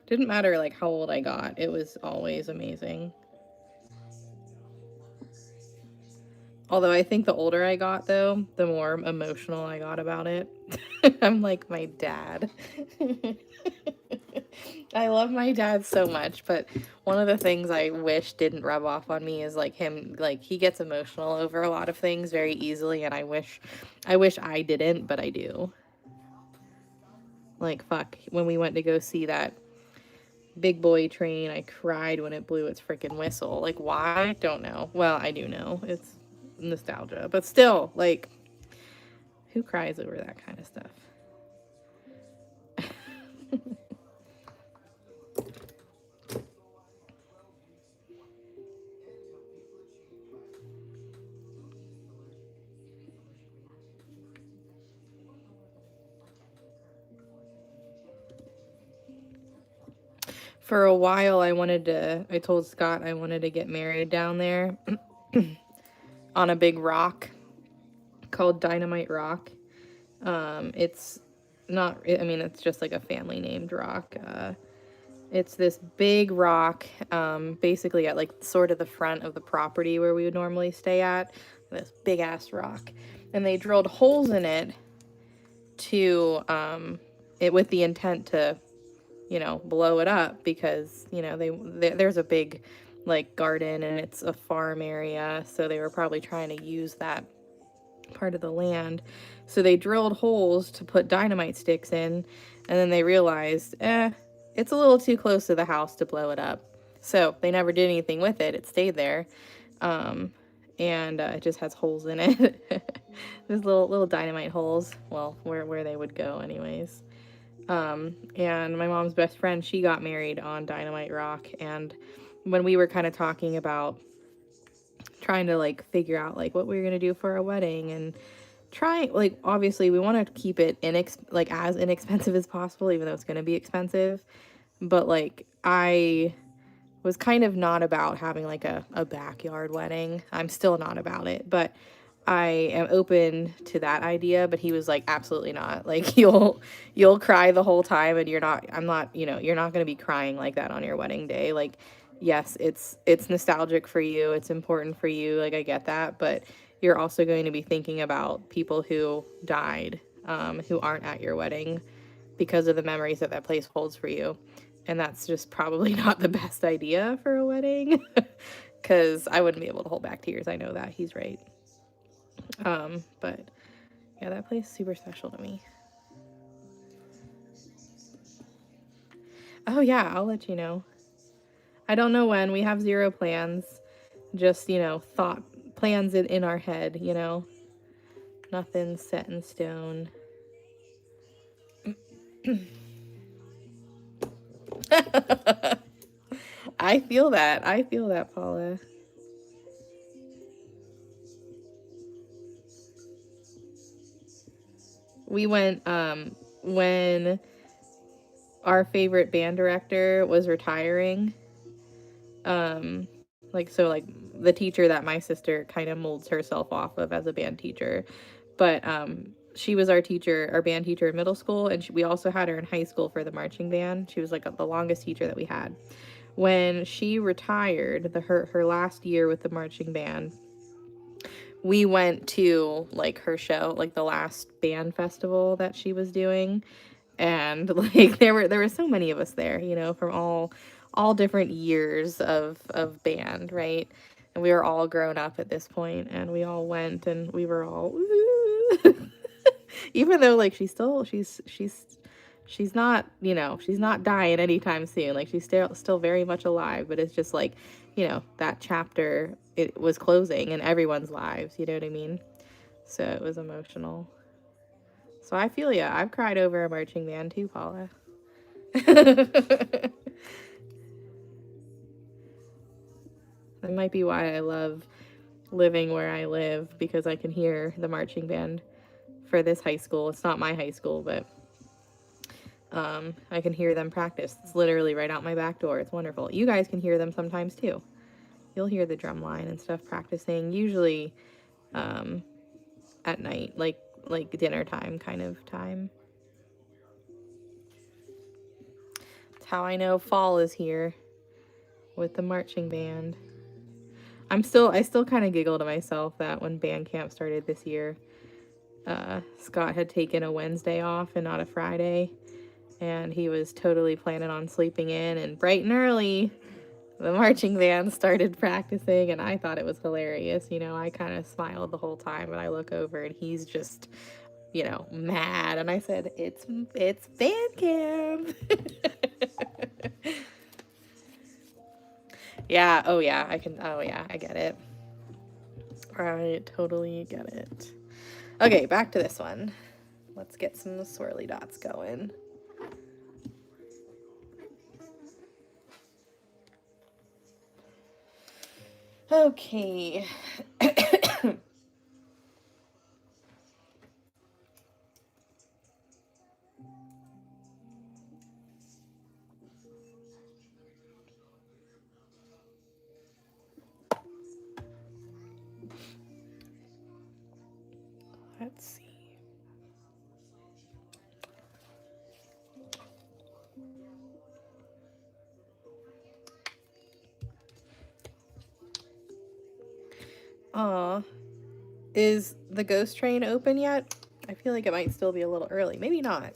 Didn't matter like how old I got, it was always amazing. Although I think the older I got, though, the more emotional I got about it. I'm like my dad. I love my dad so much, but one of the things I wish didn't rub off on me is like him, like he gets emotional over a lot of things very easily, and I wish I didn't, but I do. Like, fuck, when we went to go see that big boy train, I cried when it blew its freaking whistle. Like, why? Don't know. Well, I do know. It's nostalgia, but still, like, who cries over that kind of stuff? For a while, I told Scott I wanted to get married down there on a big rock called Dynamite Rock. It's not, I mean, it's just like a family named rock. It's this big rock, basically at like sort of the front of the property where we would normally stay at. This big ass rock. And they drilled holes in it to, with the intent to, blow it up because, there's a big like garden and it's a farm area. So they were probably trying to use that part of the land. So they drilled holes to put dynamite sticks in, and then they realized, it's a little too close to the house to blow it up. So they never did anything with it. It stayed there. And it just has holes in it. There's little dynamite holes. Well, where they would go anyways. And my mom's best friend, she got married on Dynamite Rock. And when we were kind of talking about trying to like figure out like what we were going to do for our wedding and trying, like, obviously we want to keep it as inexpensive as possible, even though it's going to be expensive. But like, I was kind of not about having like a backyard wedding. I'm still not about it, but I am open to that idea. But he was like, absolutely not. Like, you'll cry the whole time, and you're not going to be crying like that on your wedding day. Like, yes, it's nostalgic for you. It's important for you. Like, I get that, but you're also going to be thinking about people who died who aren't at your wedding because of the memories that that place holds for you. And that's just probably not the best idea for a wedding because I wouldn't be able to hold back tears. I know that. He's right. But yeah, that place is super special to me. Oh yeah, I'll let you know. I don't know when. We have zero plans. Just, thought plans in our head, Nothing set in stone. I feel that. I feel that, Paula. We went when our favorite band director was retiring. Like the teacher that my sister kind of molds herself off of as a band teacher. But she was our teacher, our band teacher in middle school, and we also had her in high school for the marching band. She was like the longest teacher that we had. When she retired, her last year with the marching band, we went to like her show, like the last band festival that she was doing, and like there were so many of us there, from all different years of band, right? And we were all grown up at this point, and we all went, and we were all even though like she's not, she's not dying anytime soon. Like she's still very much alive, but it's just like, that chapter, it was closing in everyone's lives, you know what I mean? So it was emotional. So I feel ya. I've cried over a marching band too, Paula. That might be why I love living where I live, because I can hear the marching band for this high school. It's not my high school, but I can hear them practice. It's literally right out my back door. It's wonderful. You guys can hear them sometimes too. You'll hear the drum line and stuff practicing, usually at night, like dinner time kind of time. That's how I know fall is here with the marching band. I still kind of giggle to myself that when band camp started this year, Scott had taken a Wednesday off and not a Friday, and he was totally planning on sleeping in, and bright and early the marching band started practicing, and I thought it was hilarious. I kind of smiled the whole time, and I look over and he's just, mad, and I said, it's band camp. Yeah, oh yeah, I get it. I totally get it. Okay, back to this one. Let's get some swirly dots going. Okay. Let's see. Is the ghost train open yet? I feel like it might still be a little early. Maybe not.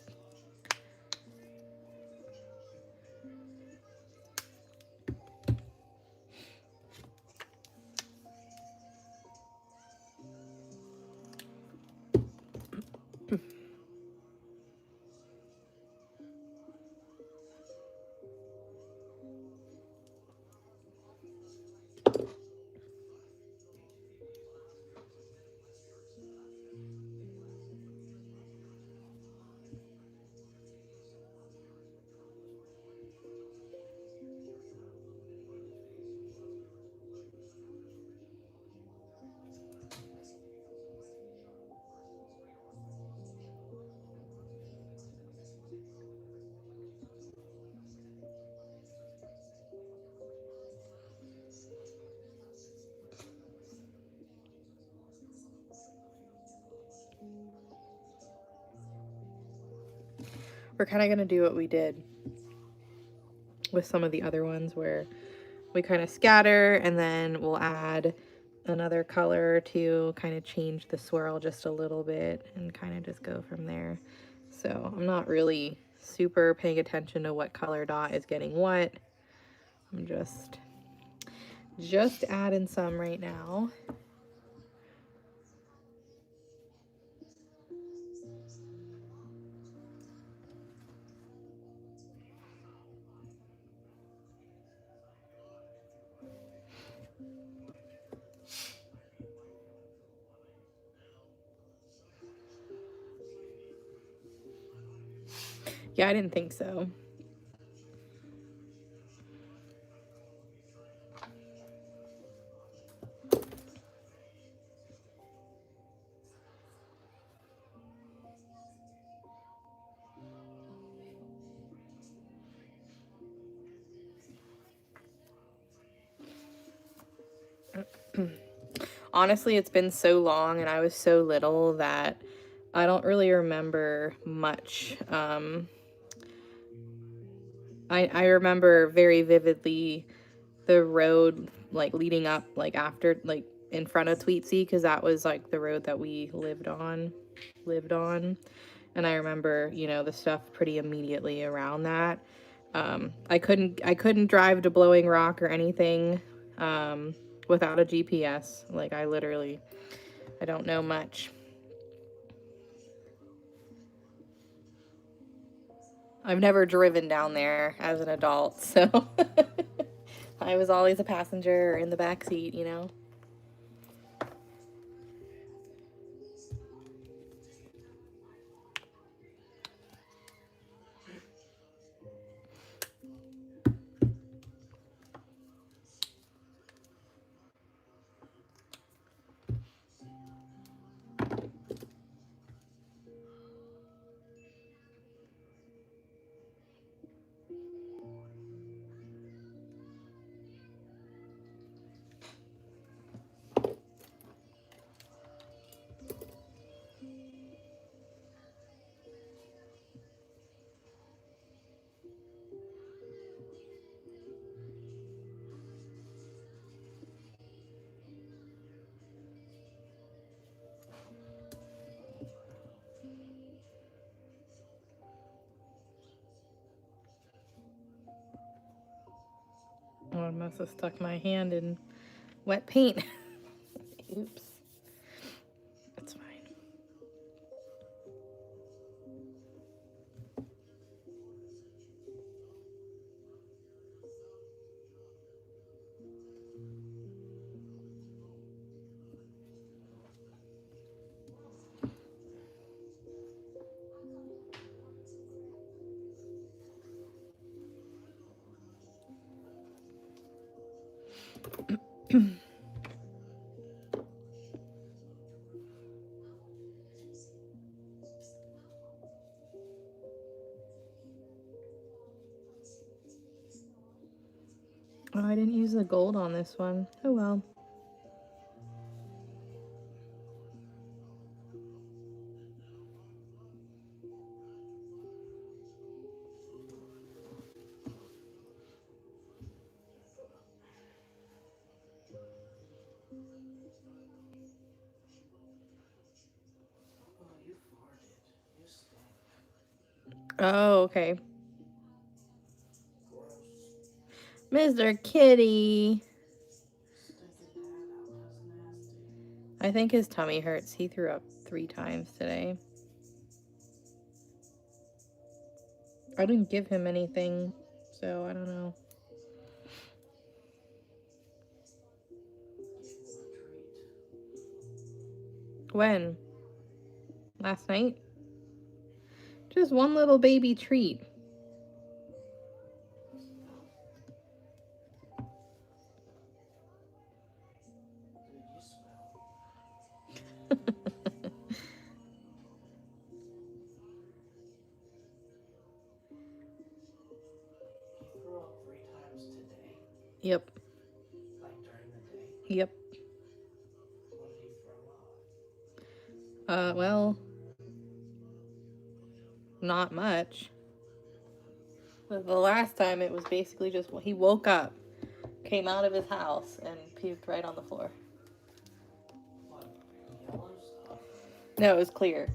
We're kind of going to do what we did with some of the other ones, where we kind of scatter and then we'll add another color to kind of change the swirl just a little bit and kind of just go from there. So I'm not really super paying attention to what color dot is getting what. I'm just adding some right now. Yeah, I didn't think so. Honestly, it's been so long and I was so little that I don't really remember much. I remember very vividly the road like leading up, like after, like in front of Tweetsy, because that was like the road that we lived on. And I remember, you know, the stuff pretty immediately around that. I couldn't drive to Blowing Rock or anything without a GPS. Like I don't know much. I've never driven down there as an adult, so I was always a passenger or in the back seat, you know. Oh, I must have stuck my hand in wet paint. Oops. That's fine. Oh, I didn't use the gold on this one. Oh well. Oh, okay. Mr. Kitty. I think his tummy hurts. He threw up 3 times today. I didn't give him anything, so I don't know. When? Last night? Just one little baby treat. Yep. Yep. Well, not much. The last time it was basically just he woke up, came out of his house, and puked right on the floor. No, it was clear.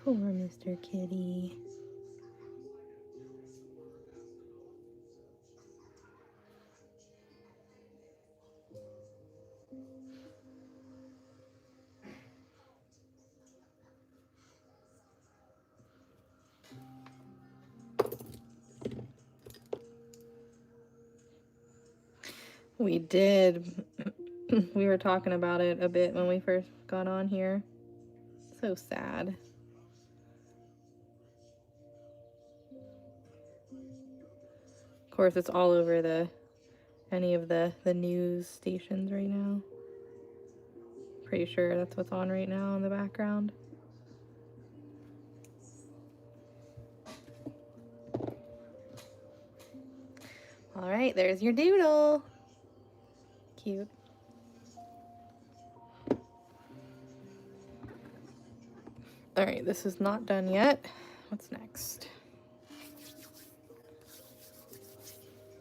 Poor Mr. Kitty. We did. We were talking about it a bit when we first got on here. So sad. Of course, it's all over any of the news stations right now. Pretty sure that's what's on right now in the background. All right, there's your doodle. Cute. All right, this is not done yet. What's next?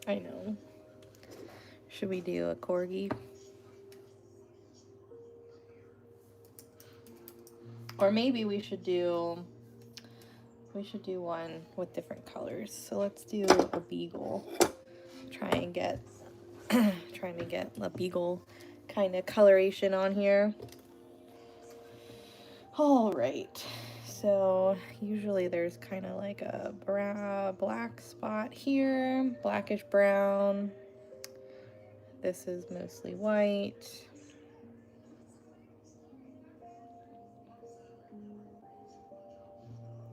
I know. Should we do a corgi? Or maybe we should do one with different colors. So let's do a beagle. Trying to get a beagle kind of coloration on here. All right. So usually there's kind of like a black spot here, blackish brown. This is mostly white.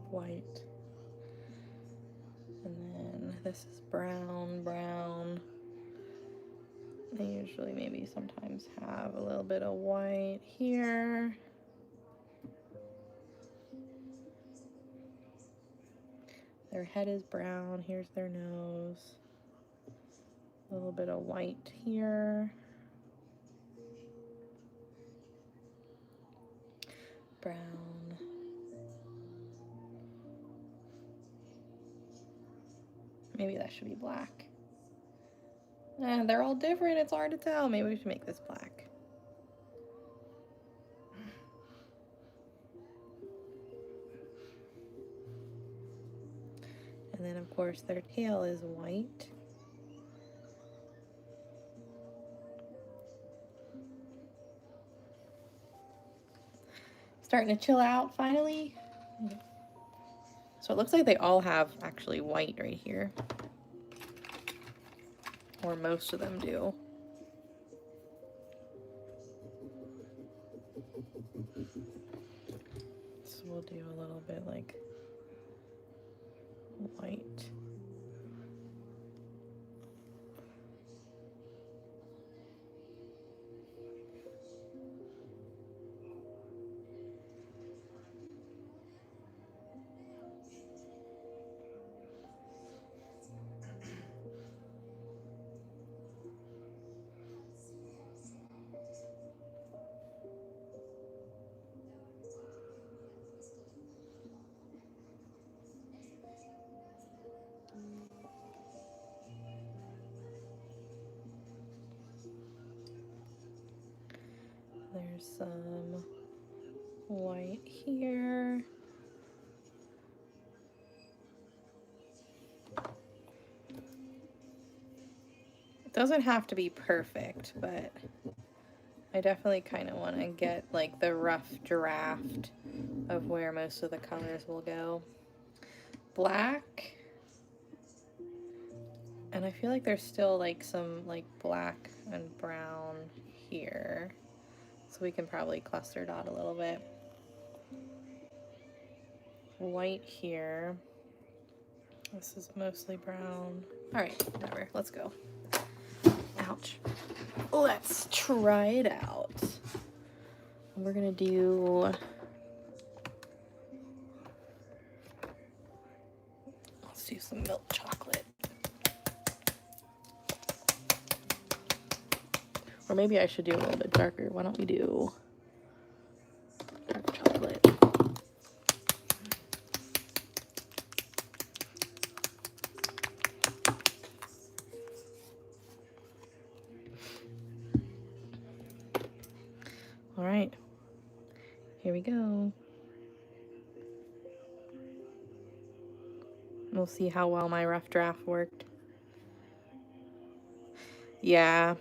White. And then this is brown. They usually maybe sometimes have a little bit of white here. Their head is brown. Here's their nose. A little bit of white here. Brown. Maybe that should be black. They're all different. It's hard to tell. Maybe we should make this black. And then, of course, their tail is white. Starting to chill out, finally. So it looks like they all have actually white right here. Or most of them do. So we'll do a little bit like white. There's some white here. It doesn't have to be perfect, but I definitely kind of want to get like the rough draft of where most of the colors will go. Black. And I feel like there's still like some like black and brown here. So we can probably cluster dot a little bit. White here. This is mostly brown. All right, whatever, let's go. Ouch. Let's try it out. We're gonna do, let's do some milk chocolate. Or maybe I should do a little bit darker. Why don't we do dark chocolate? All right, here we go. We'll see how well my rough draft worked. Yeah.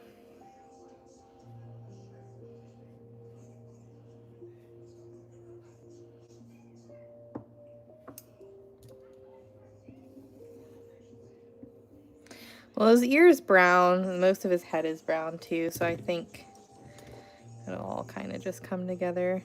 Well, his ear is brown, and most of his head is brown too, so I think it'll all kind of just come together.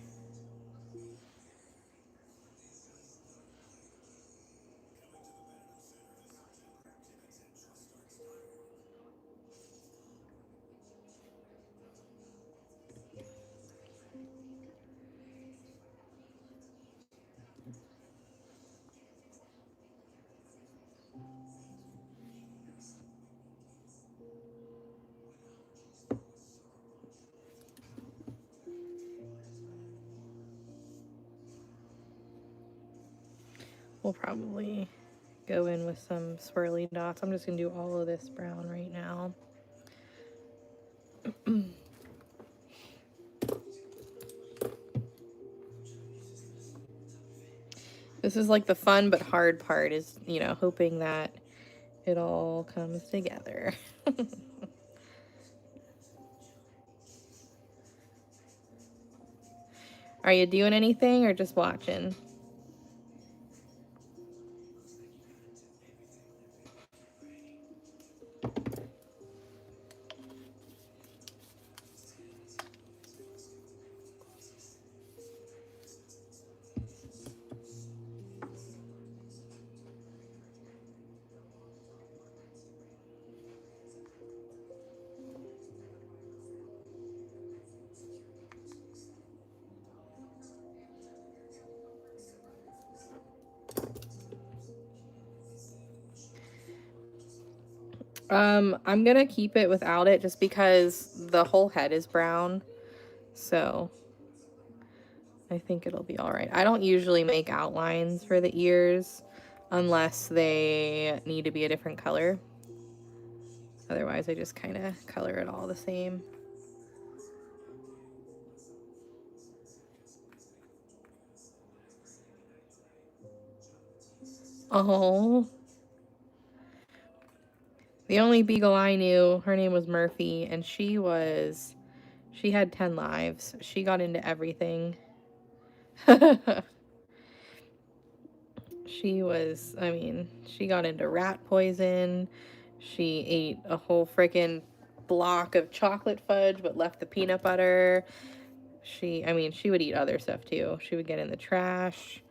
We'll probably go in with some swirly dots. I'm just going to do all of this brown right now. This is like the fun but hard part is, you know, hoping that it all comes together. Are you doing anything or just watching? I'm gonna keep it without it just because the whole head is brown. So I think it'll be all right. I don't usually make outlines for the ears unless they need to be a different color. Otherwise, I just kind of color it all the same. Oh. The only beagle I knew, her name was Murphy, and she had 10 lives. She got into everything. She got into rat poison. She ate a whole freaking block of chocolate fudge but left the peanut butter. She would eat other stuff too. She would get in the trash.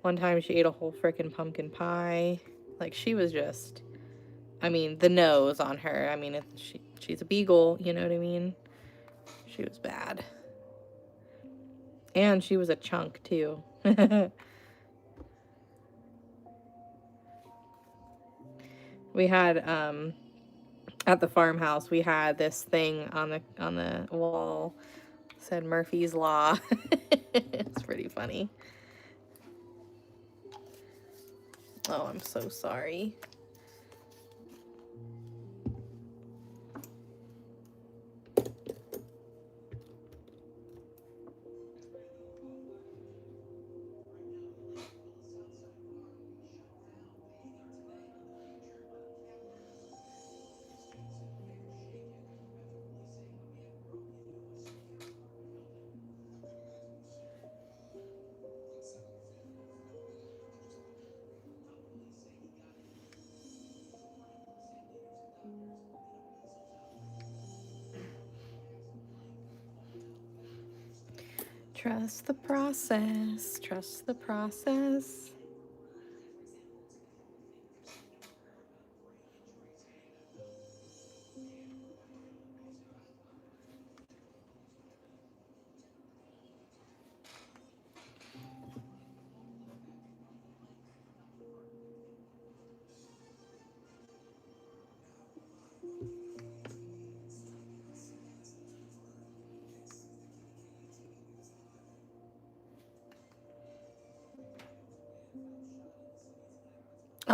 One time she ate a whole freaking pumpkin pie. Like, she was just, the nose on her. She's a beagle, you know what I mean? She was bad. And she was a chunk too. We had, at the farmhouse, we had this thing on the wall, said Murphy's Law. It's pretty funny. Oh, I'm so sorry. Trust the process. Trust the process.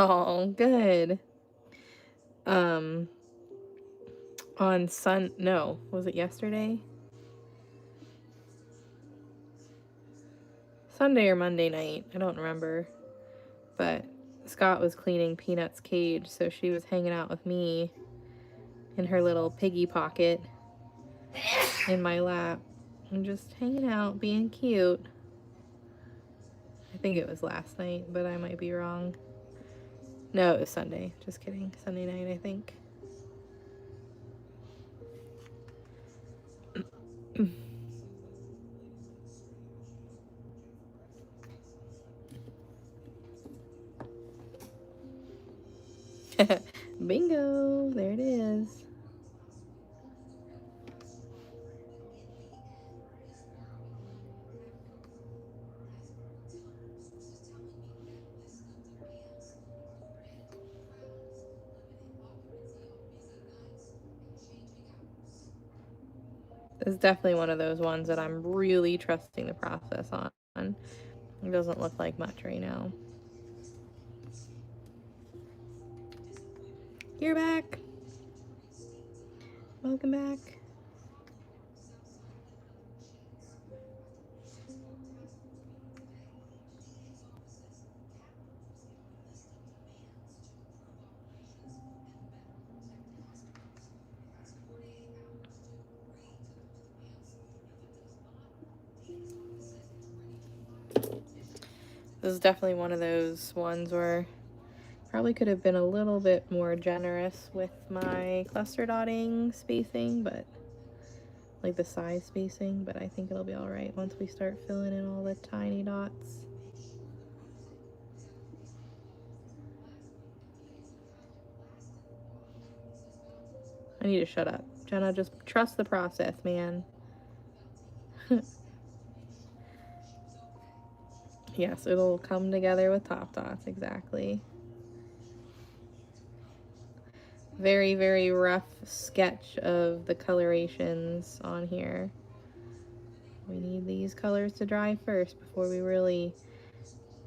Oh, good. On no, was it yesterday? Sunday or Monday night, I don't remember. But Scott was cleaning Peanut's cage, so she was hanging out with me in her little piggy pocket in my lap and just hanging out, being cute. I think it was last night, but I might be wrong. No, it was Sunday. Just kidding. Sunday night, I think. Bingo! There it is. It's definitely one of those ones that I'm really trusting the process on. It doesn't look like much right now. You're back. Welcome back. This is definitely one of those ones where probably could have been a little bit more generous with my cluster dotting spacing, but like the size spacing, but I think it'll be all right once we start filling in all the tiny dots. I need to shut up. Jenna, just trust the process, man. Yes, it'll come together with top dots, exactly. Very, very rough sketch of the colorations on here. We need these colors to dry first before we really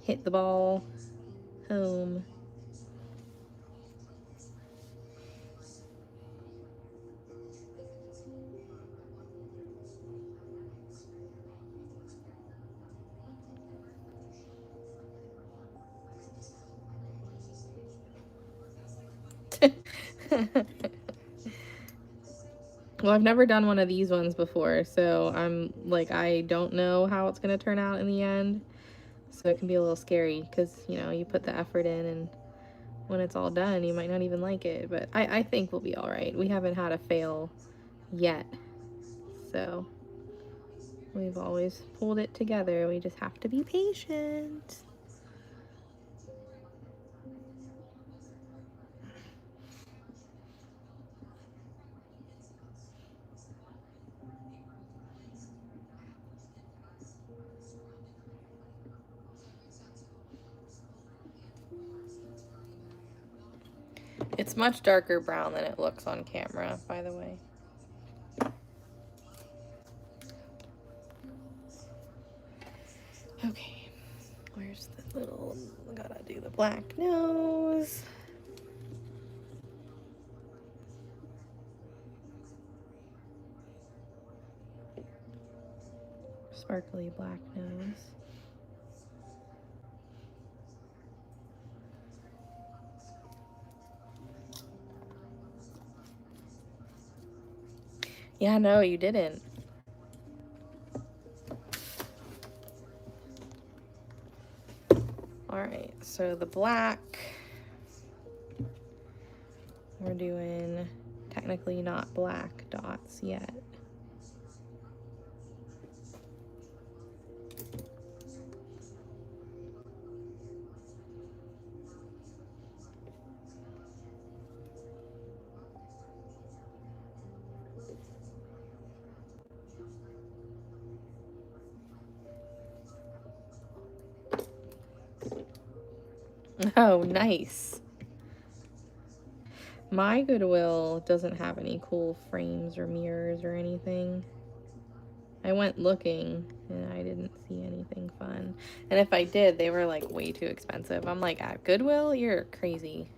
hit the ball home. Well, I've never done one of these ones before, so I'm like, I don't know how it's going to turn out in the end. So it can be a little scary because, you know, you put the effort in and when it's all done, you might not even like it. But I think we'll be all right. We haven't had a fail yet. So we've always pulled it together. We just have to be patient. It's much darker brown than it looks on camera, by the way. Okay, where's the little, gotta do the black nose. Sparkly black nose. Yeah, no, you didn't. Alright, so the black, we're doing technically not black dots yet. Oh, nice. My Goodwill doesn't have any cool frames or mirrors or anything. I went looking and I didn't see anything fun. And if I did, they were like way too expensive. I'm like, at Goodwill, you're crazy.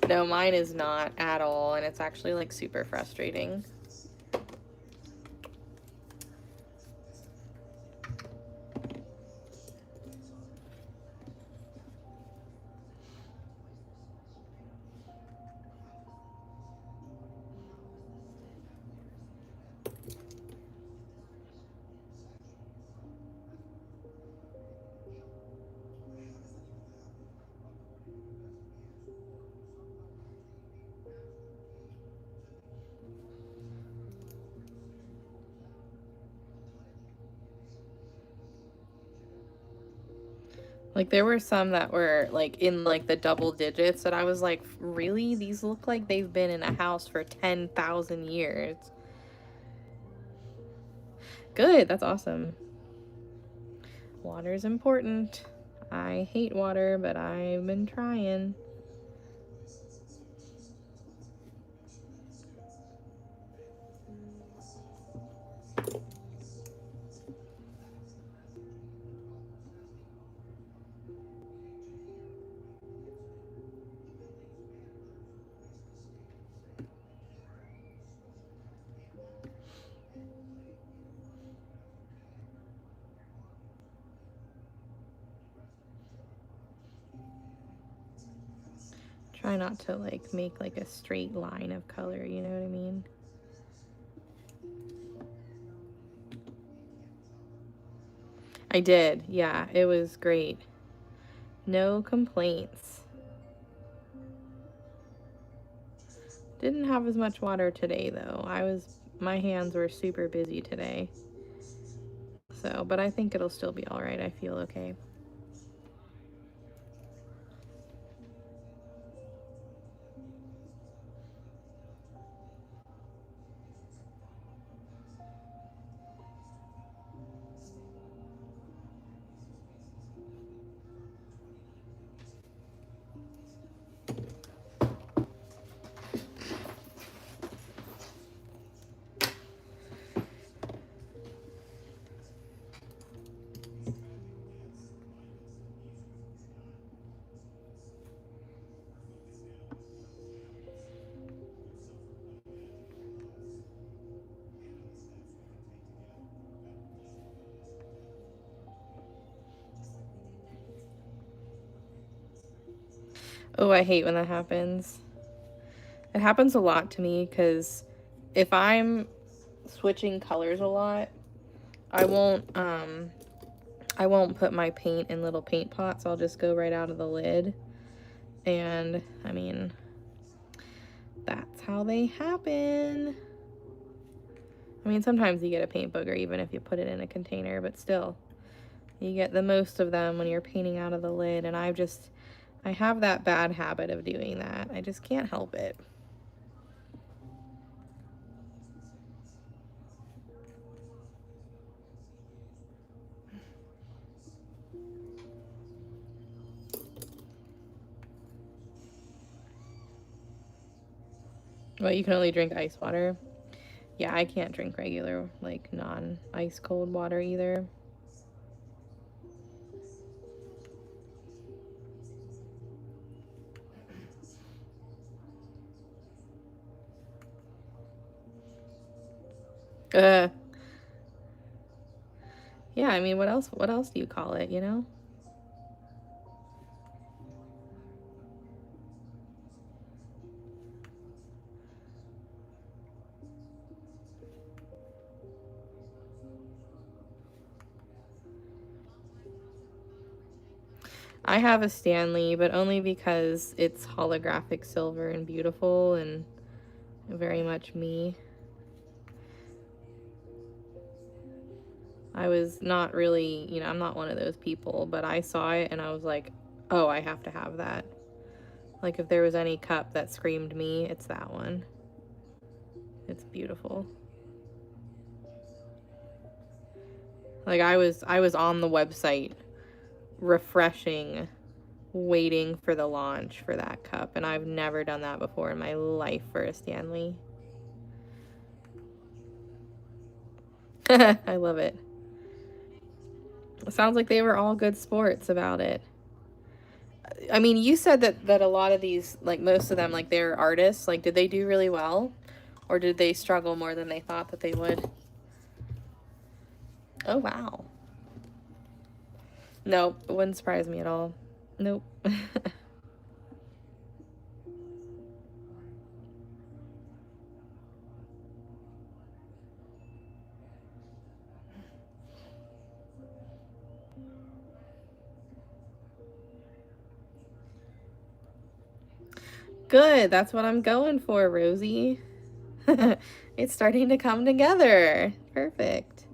No, mine is not at all, and it's actually like super frustrating. Like there were some that were like in like the double digits that I was like, really? These look like they've been in a house for 10,000 years. Good, that's awesome. Water's important. I hate water, but I've been trying. Try not to like make like a straight line of color, you know what I mean? I did, yeah, it was great. No complaints. Didn't have as much water today though. My hands were super busy today. So, but I think it'll still be all right. I feel okay. Oh, I hate when that happens. It happens a lot to me because if I'm switching colors a lot, I won't I won't put my paint in little paint pots. I'll just go right out of the lid. And I mean, that's how they happen. I mean, sometimes you get a paint booger even if you put it in a container, but still, you get the most of them when you're painting out of the lid. And I have that bad habit of doing that. I just can't help it. Well, you can only drink ice water. Yeah, I can't drink regular, like non-ice cold water either. Uh, yeah, I mean, what else do you call it, you know? I have a Stanley, but only because it's holographic silver and beautiful and very much me. I was not really, you know, I'm not one of those people, but I saw it and I was like, oh, I have to have that. Like, if there was any cup that screamed me, it's that one. It's beautiful. Like, I was on the website refreshing, waiting for the launch for that cup, and I've never done that before in my life for a Stanley. I love it. It sounds like they were all good sports about it. I mean, you said that a lot of these, like most of them, like they're artists. Like, did they do really well, or did they struggle more than they thought that they would? Oh wow. Nope, it wouldn't surprise me at all. Nope. Good, that's what I'm going for, Rosie. It's starting to come together. Perfect.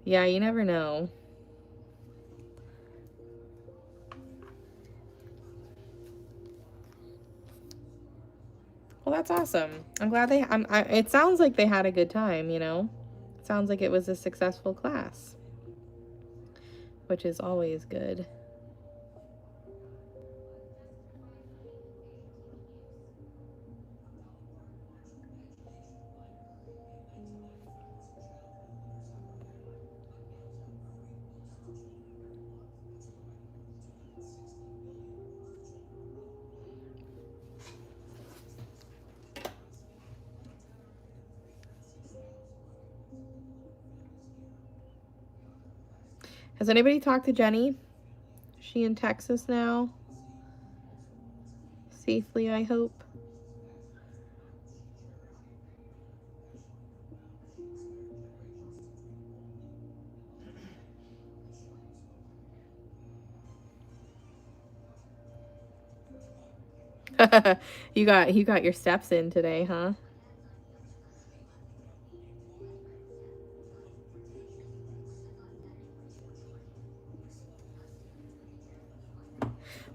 Yeah, you never know. Well, that's awesome. I'm glad it sounds like they had a good time, you know? It sounds like it was a successful class, which is always good. Has anybody talked to Jenny? Is she in Texas now? Safely, I hope. You got your steps in today, huh?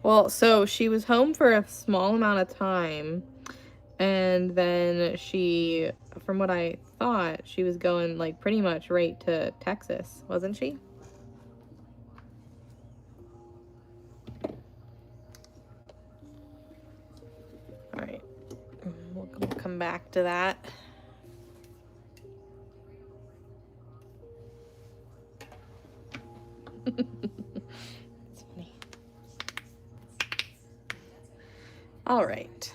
Well, so she was home for a small amount of time, and then she, from what I thought, she was going like pretty much right to Texas, wasn't she? All right, we'll come back to that. It's funny. All right.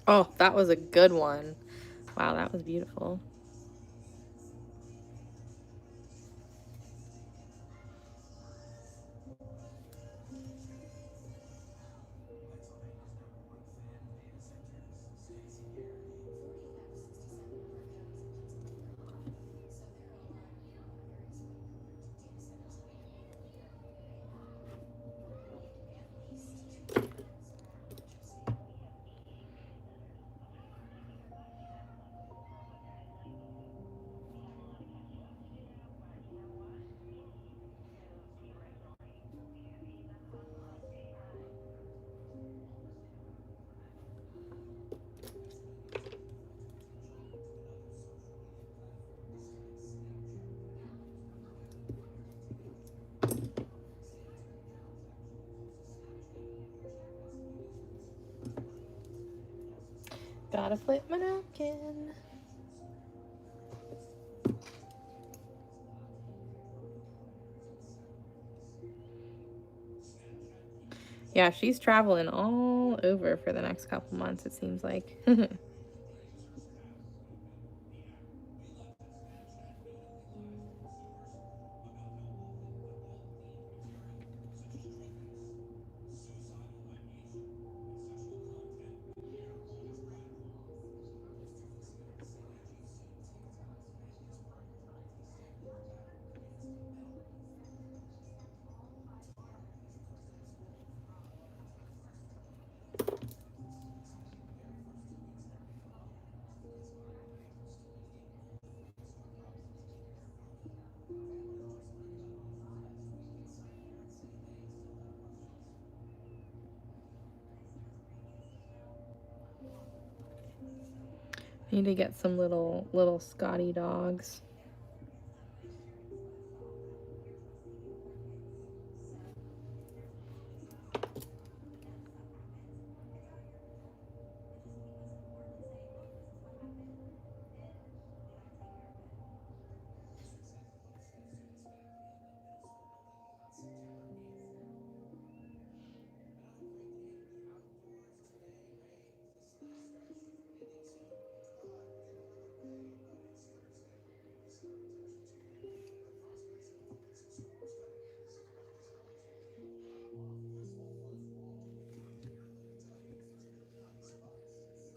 Oh, that was a good one. Wow, that was beautiful. Gotta flip my napkin. Yeah, she's traveling all over for the next couple months, it seems like. Need to get some little Scotty dogs.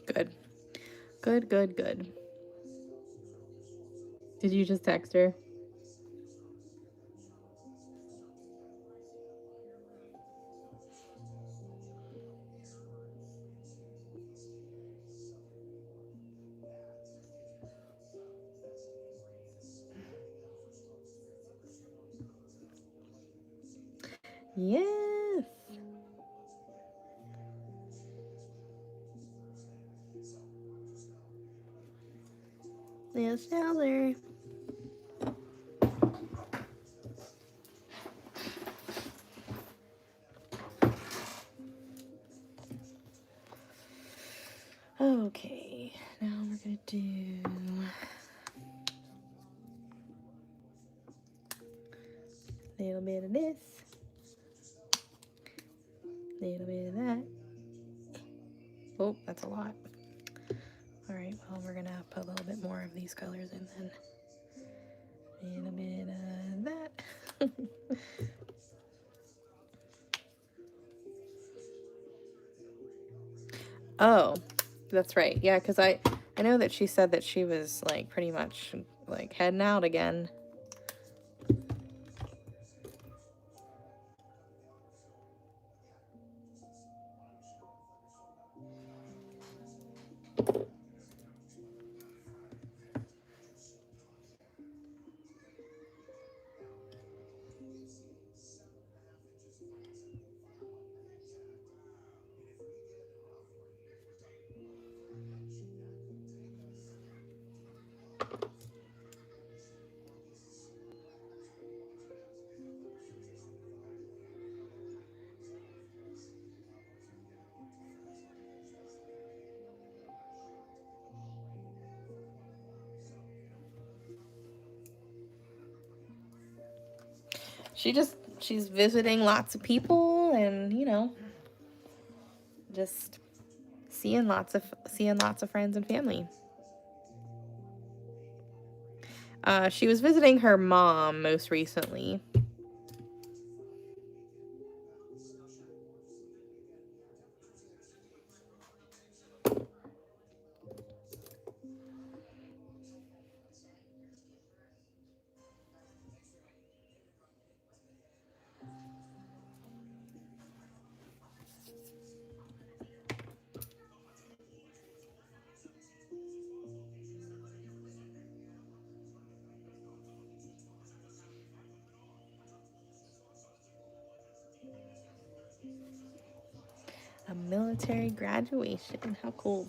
Good. Good, good, good. Did you just text her? Yes. Yes, Heather. Okay, now we're gonna do a little bit of this, a little bit of that. Oh, that's a lot. All right, well, we're gonna put a little bit more of these colors in then. A little bit of that. Oh, that's right. Yeah, because I know that she said that she was like pretty much like heading out again. She's visiting lots of people and, you know, just seeing lots of friends and family. She was visiting her mom most recently. A military graduation. How cool.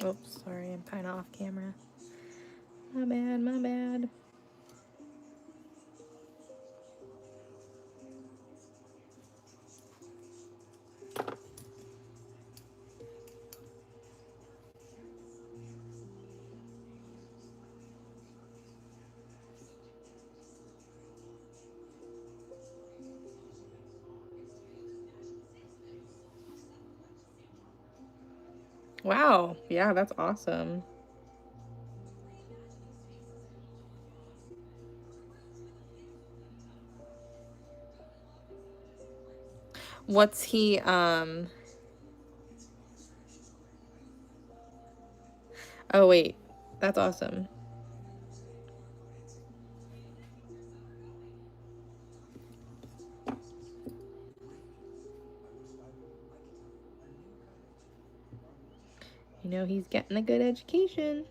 Oops, sorry, I'm kind of off camera. My bad, my bad. Wow, yeah, that's awesome. What's he, oh wait, that's awesome. You know, he's getting a good education.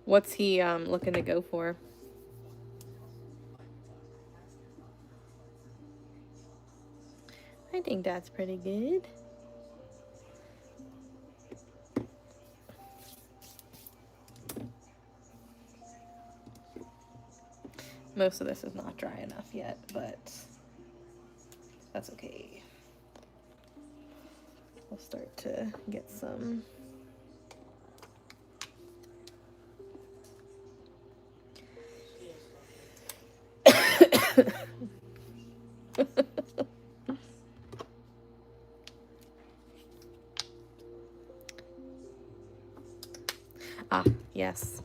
What's he looking to go for? I think that's pretty good. Most of this is not dry enough yet, but that's okay. We'll start to get some. Ah, yes.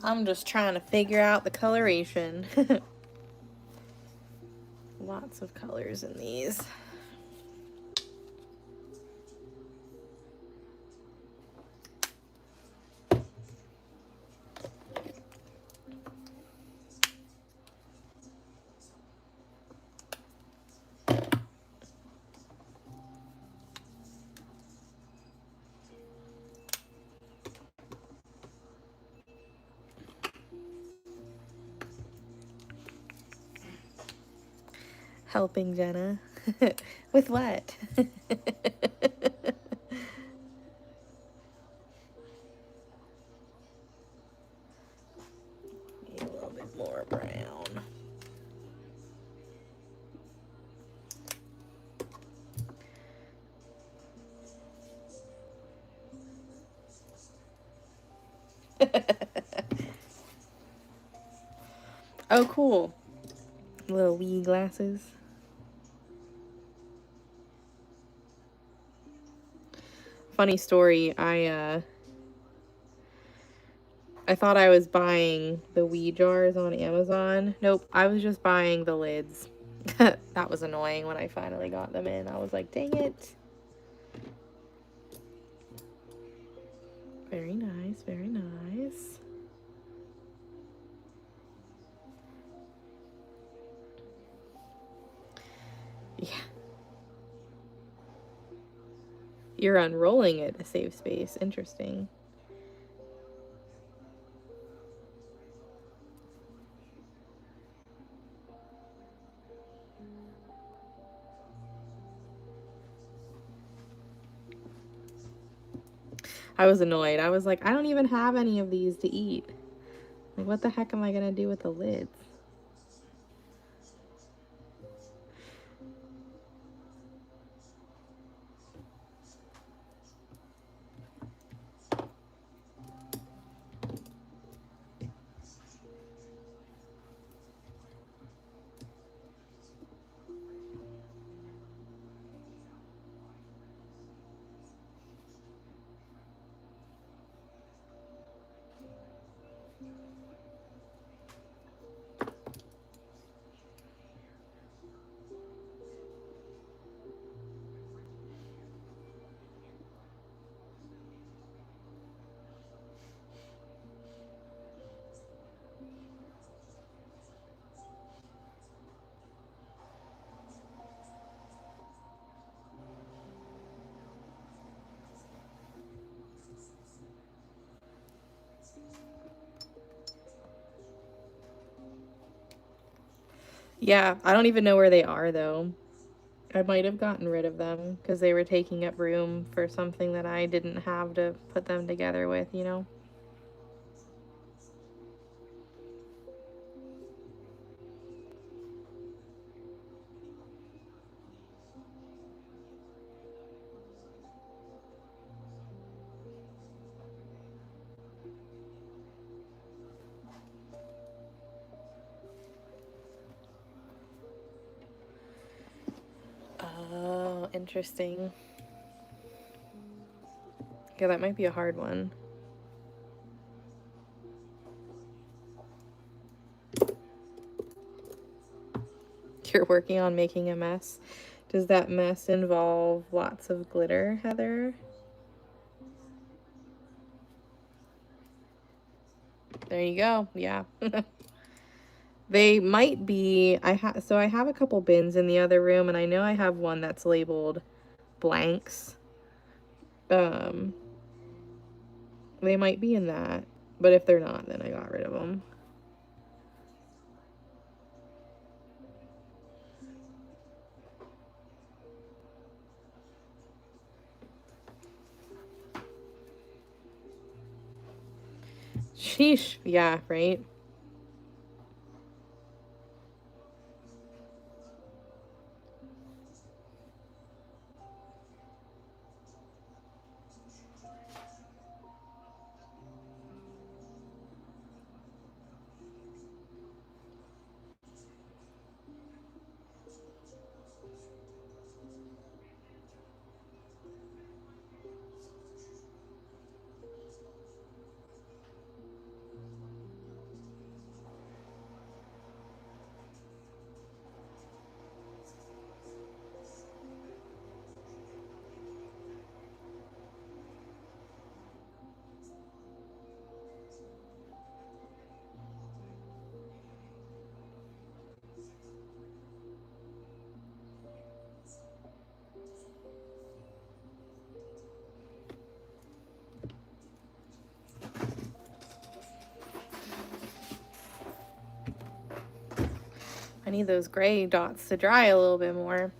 I'm just trying to figure out the coloration. Lots of colors in these. Helping Jenna. With what? Need a little bit more brown. Oh, cool. Little wee glasses. Funny story, I thought I was buying the wee jars on Amazon. Nope, I was just buying the lids. That was annoying when I finally got them in. I was like, dang it. Very nice, very nice. Yeah. You're unrolling it to save space. Interesting. I was annoyed. I was like, I don't even have any of these to eat. Like, what the heck am I gonna do with the lids? Yeah, I don't even know where they are though. I might have gotten rid of them because they were taking up room for something that I didn't have to put them together with, you know? Oh, interesting. Yeah, that might be a hard one. You're working on making a mess. Does that mess involve lots of glitter, Heather? There you go. Yeah. They might be, so I have a couple bins in the other room, and I know I have one that's labeled blanks. Um, they might be in that, but if they're not, then I got rid of them. Sheesh. Yeah, right? I need those gray dots to dry a little bit more.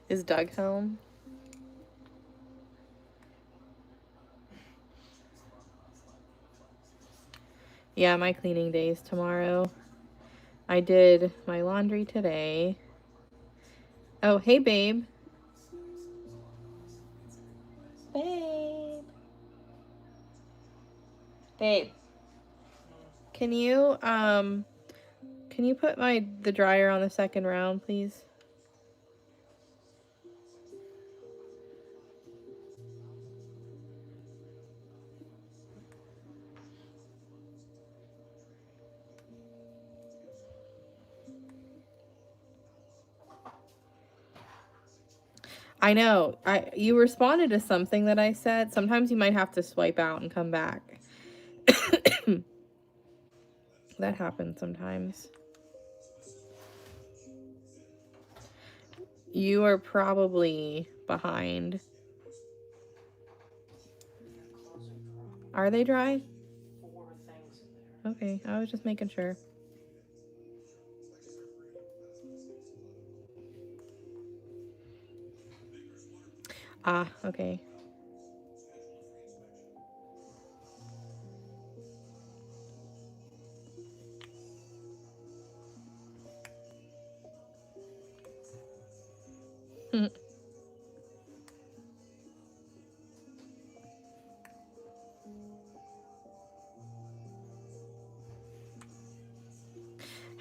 Is Doug home? Yeah, my cleaning day is tomorrow. I did my laundry today. Oh, hey, babe. Babe. Babe. Can you put the dryer on the second round, please? I know. You responded to something that I said. Sometimes you might have to swipe out and come back. That happens sometimes. You are probably behind. Are they dry? Okay, I was just making sure. Ah, okay.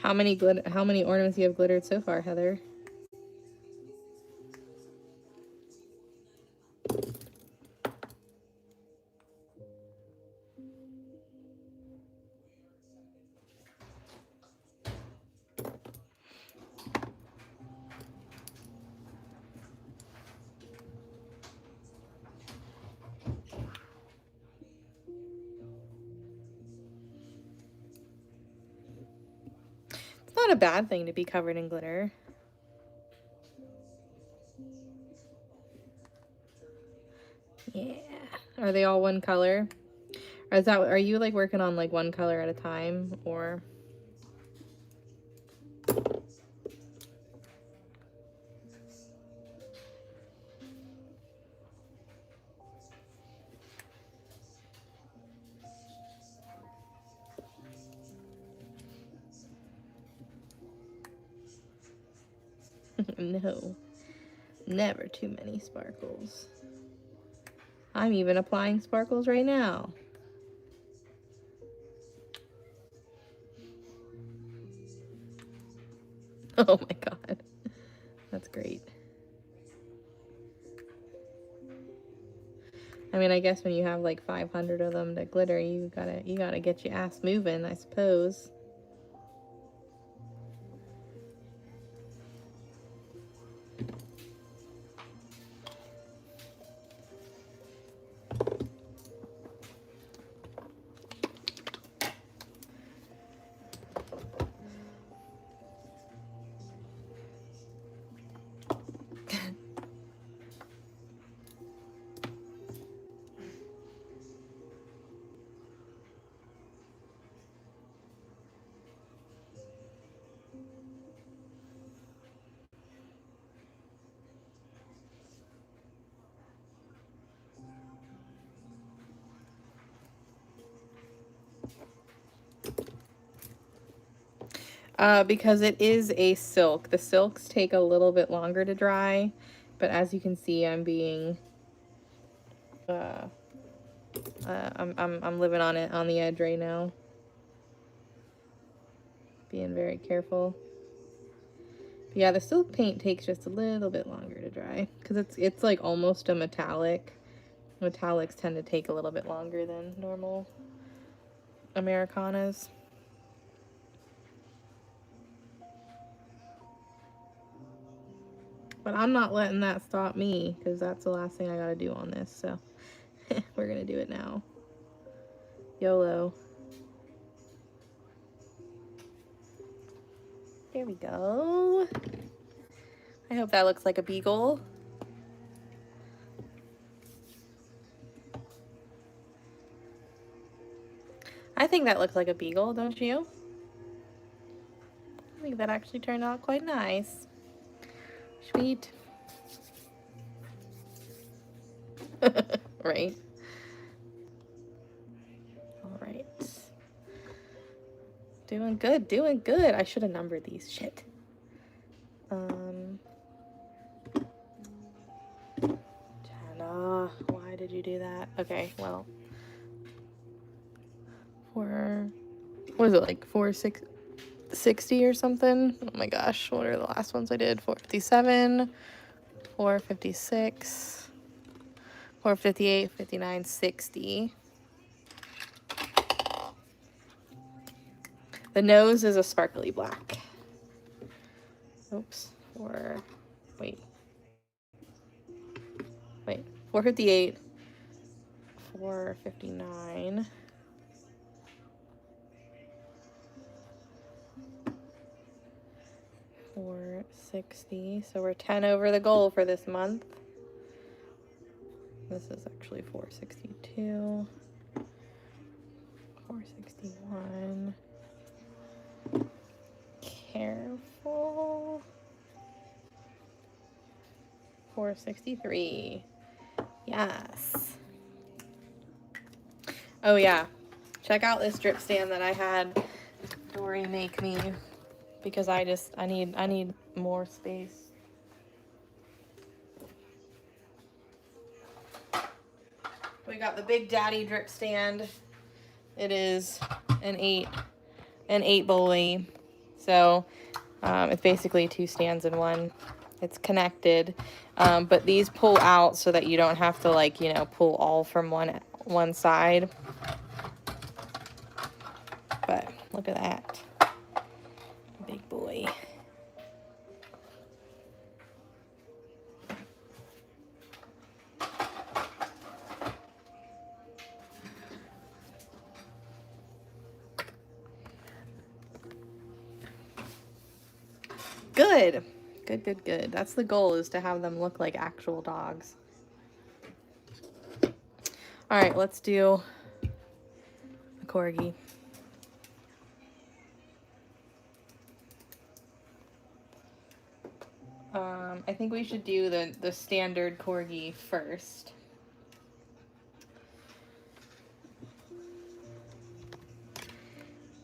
How many ornaments you have glittered so far, Heather? It's not a bad thing to be covered in glitter. Yeah. Are they all one color? Are you like working on like one color at a time, or? No. Never too many sparkles. I'm even applying sparkles right now. Oh my god. That's great. I mean, I guess when you have like 500 of them to glitter, you gotta get your ass moving, I suppose. Because it is a silk. The silks take a little bit longer to dry, but as you can see, I'm being, I'm living on it on the edge right now. Being very careful. But yeah, the silk paint takes just a little bit longer to dry because it's like almost a metallic. Metallics tend to take a little bit longer than normal Americanas. But I'm not letting that stop me because that's the last thing I gotta do on this. So we're gonna do it now. YOLO. There we go. I hope that looks like a beagle. I think that looks like a beagle, don't you? I think that actually turned out quite nice. Sweet. Right? All right. Doing good, doing good. I should have numbered these. Shit. Jenna, why did you do that? Okay, well. What is it, like 460 or something? Oh my gosh, what are the last ones I did? 457, 456, 458, 59, 60. The nose is a sparkly black. Oops. Wait, 458, 459. 460. So we're 10 over the goal for this month. This is actually 462. 461. Careful. 463. Yes. Oh yeah. Check out this drip stand that I had Dory make me because I need more space. We got the Big Daddy drip stand. It is an 8 bully. So it's basically 2 stands in one. It's connected, but these pull out so that you don't have to, like, you know, pull all from one side. But look at that, big boy. Good. Good. That's the goal, is to have them look like actual dogs. All right, let's do a corgi. I think we should do the standard corgi first.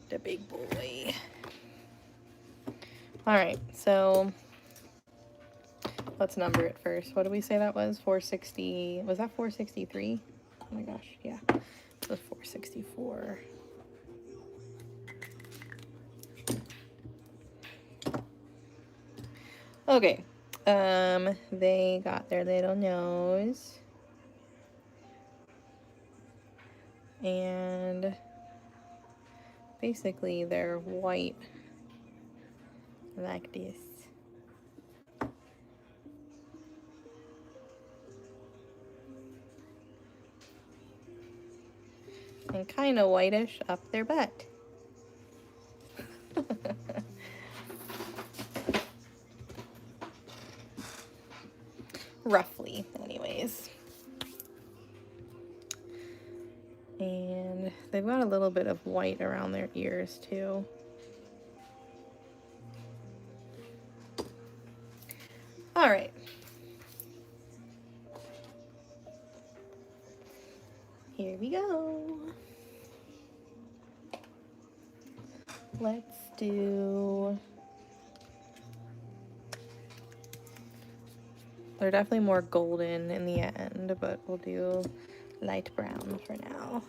The big boy. All right, so let's number it first. What did we say that was? 460. Was that 463? Oh my gosh, yeah. It was 464. Okay. They got their little nose. And basically they're white like this. And kind of whitish up their butt. Roughly, anyways. And they've got a little bit of white around their ears too. All right. Here we go. Let's do... They're definitely more golden in the end, but we'll do light brown for now.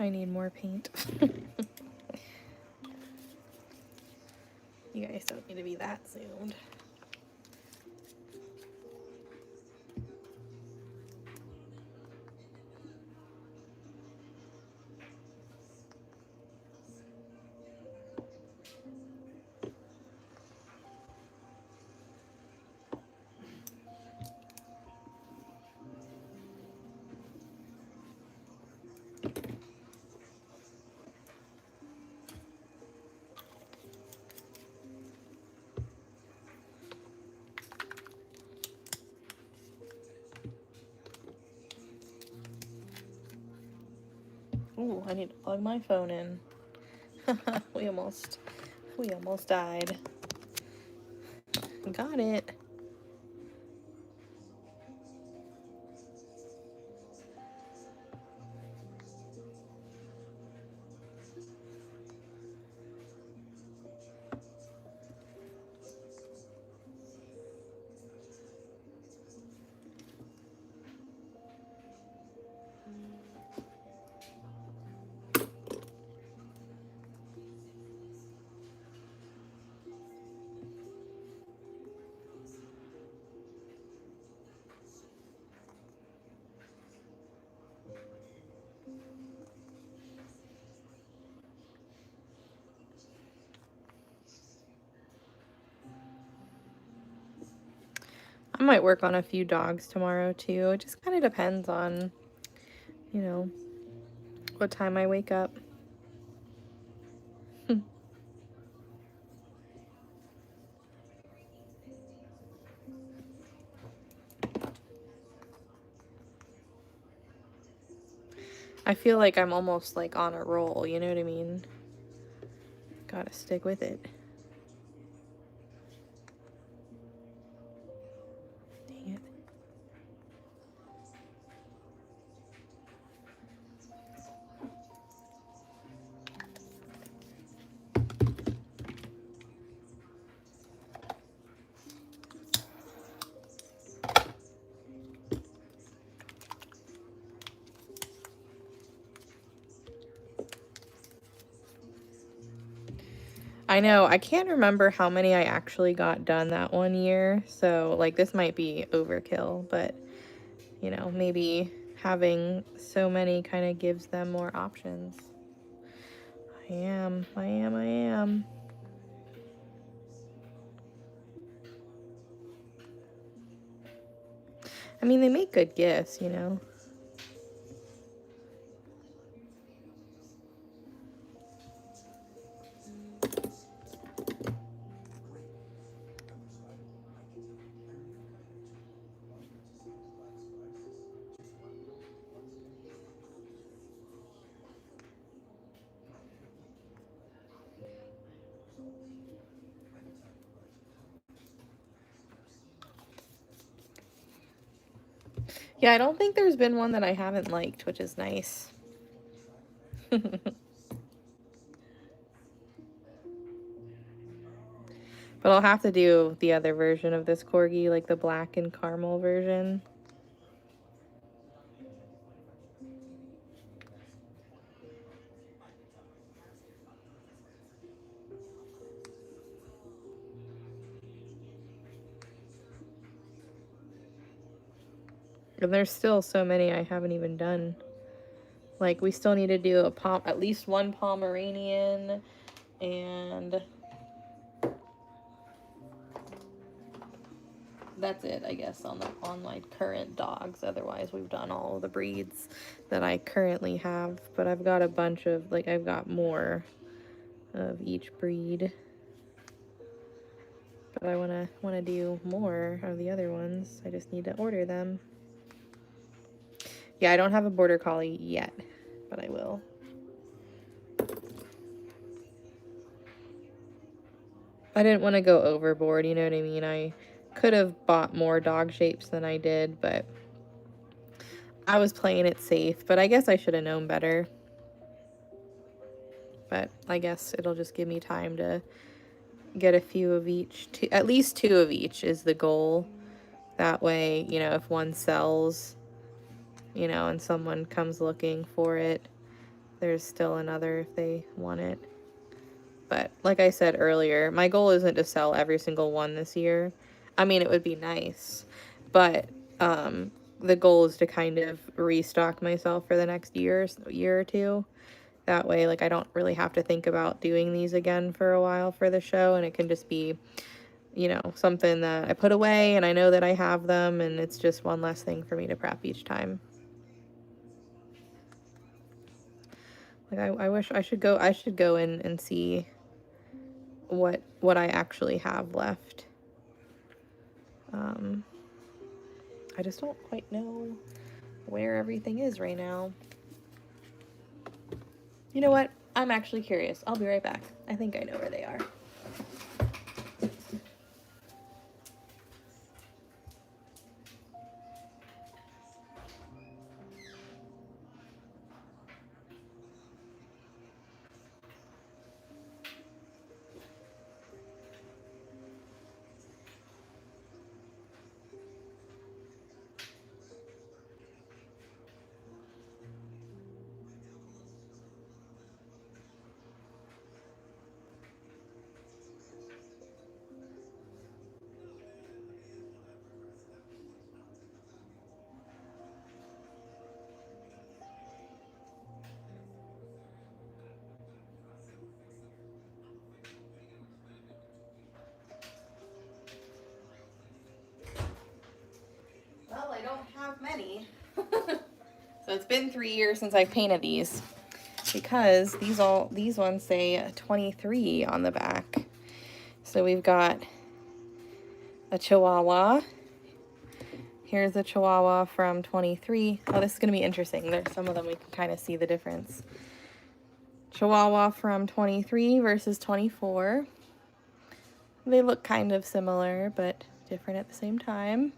I need more paint. You guys don't need to be that zoomed. Ooh, I need to plug my phone in. we almost died. Got it. I might work on a few dogs tomorrow too. It just kind of depends on, you know, what time I wake up. I feel like I'm almost like on a roll, you know what I mean? Gotta stick with it. Dang it. I know, I can't remember how many I actually got done that one year, so like this might be overkill, but you know, maybe having so many kind of gives them more options. I am. I mean, they make good gifts, you know. Yeah, I don't think there's been one that I haven't liked, which is nice. But I'll have to do the other version of this corgi, like the black and caramel version. And there's still so many I haven't even done. Like, we still need to do at least one Pomeranian, and that's it, I guess, on my current dogs. Otherwise, we've done all of the breeds that I currently have. But I've got a bunch of, like, I've got more of each breed. But I wanna do more of the other ones. I just need to order them. Yeah, I don't have a border collie yet, but I will. I didn't want to go overboard, you know what I mean? I could have bought more dog shapes than I did, but I was playing it safe. But I guess I should have known better. But I guess it'll just give me time to get a few of each. At least 2 of each is the goal. That way, you know, if one sells, you know, and someone comes looking for it, there's still another if they want it. But like I said earlier, my goal isn't to sell every single one this year. I mean, it would be nice, but the goal is to kind of restock myself for the next year or two. That way, like, I don't really have to think about doing these again for a while for the show, and it can just be, you know, something that I put away and I know that I have them, and it's just one less thing for me to prep each time. Like, I wish I should go in and see what I actually have left. I just don't quite know where everything is right now. You know what? I'm actually curious. I'll be right back. I think I know where they are. Well, I don't have many. So it's been 3 years since I painted these, because these ones say 23 on the back. So we've got a Chihuahua. Here's a Chihuahua from 23. Oh, this is going to be interesting. There's some of them we can kind of see the difference. Chihuahua from 23 versus 24. They look kind of similar, but different at the same time.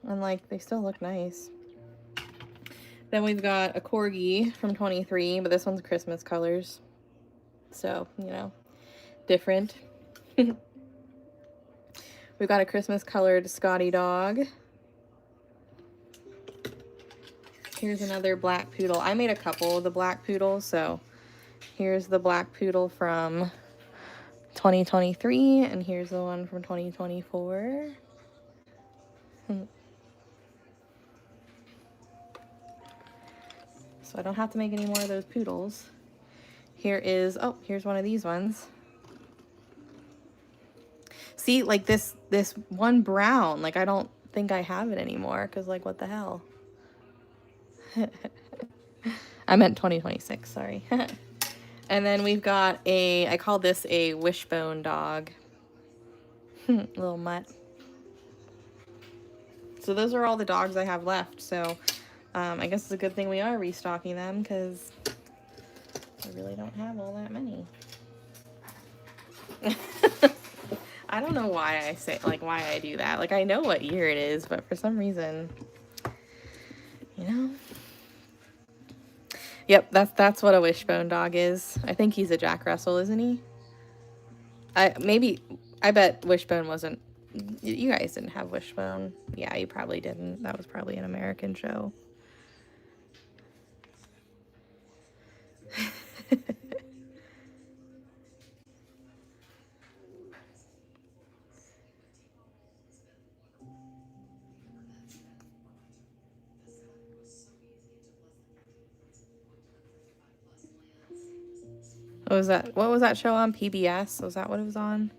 And like, they still look nice. Then we've got a Corgi from 23, but this one's Christmas colors. So, you know, different. We've got a Christmas colored Scotty dog. Here's another black poodle. I made a couple of the black poodles, so here's the black poodle from 2023, and here's the one from 2024. So I don't have to make any more of those poodles. Here's one of these ones. See, like this one brown, like I don't think I have it anymore, because like what the hell. I meant 2026, sorry. And then we've got I call this a wishbone dog. Little mutt. So those are all the dogs I have left. So I guess it's a good thing we are restocking them, because I really don't have all that many. I don't know why I say, like, why I do that. Like, I know what year it is, but for some reason, you know. Yep, that's what a wishbone dog is. I think he's a Jack Russell, isn't he? I bet Wishbone wasn't. You guys didn't have Wishbone. Yeah, you probably didn't. That was probably an American show. What was that? What was that show on? PBS? Was that what it was on?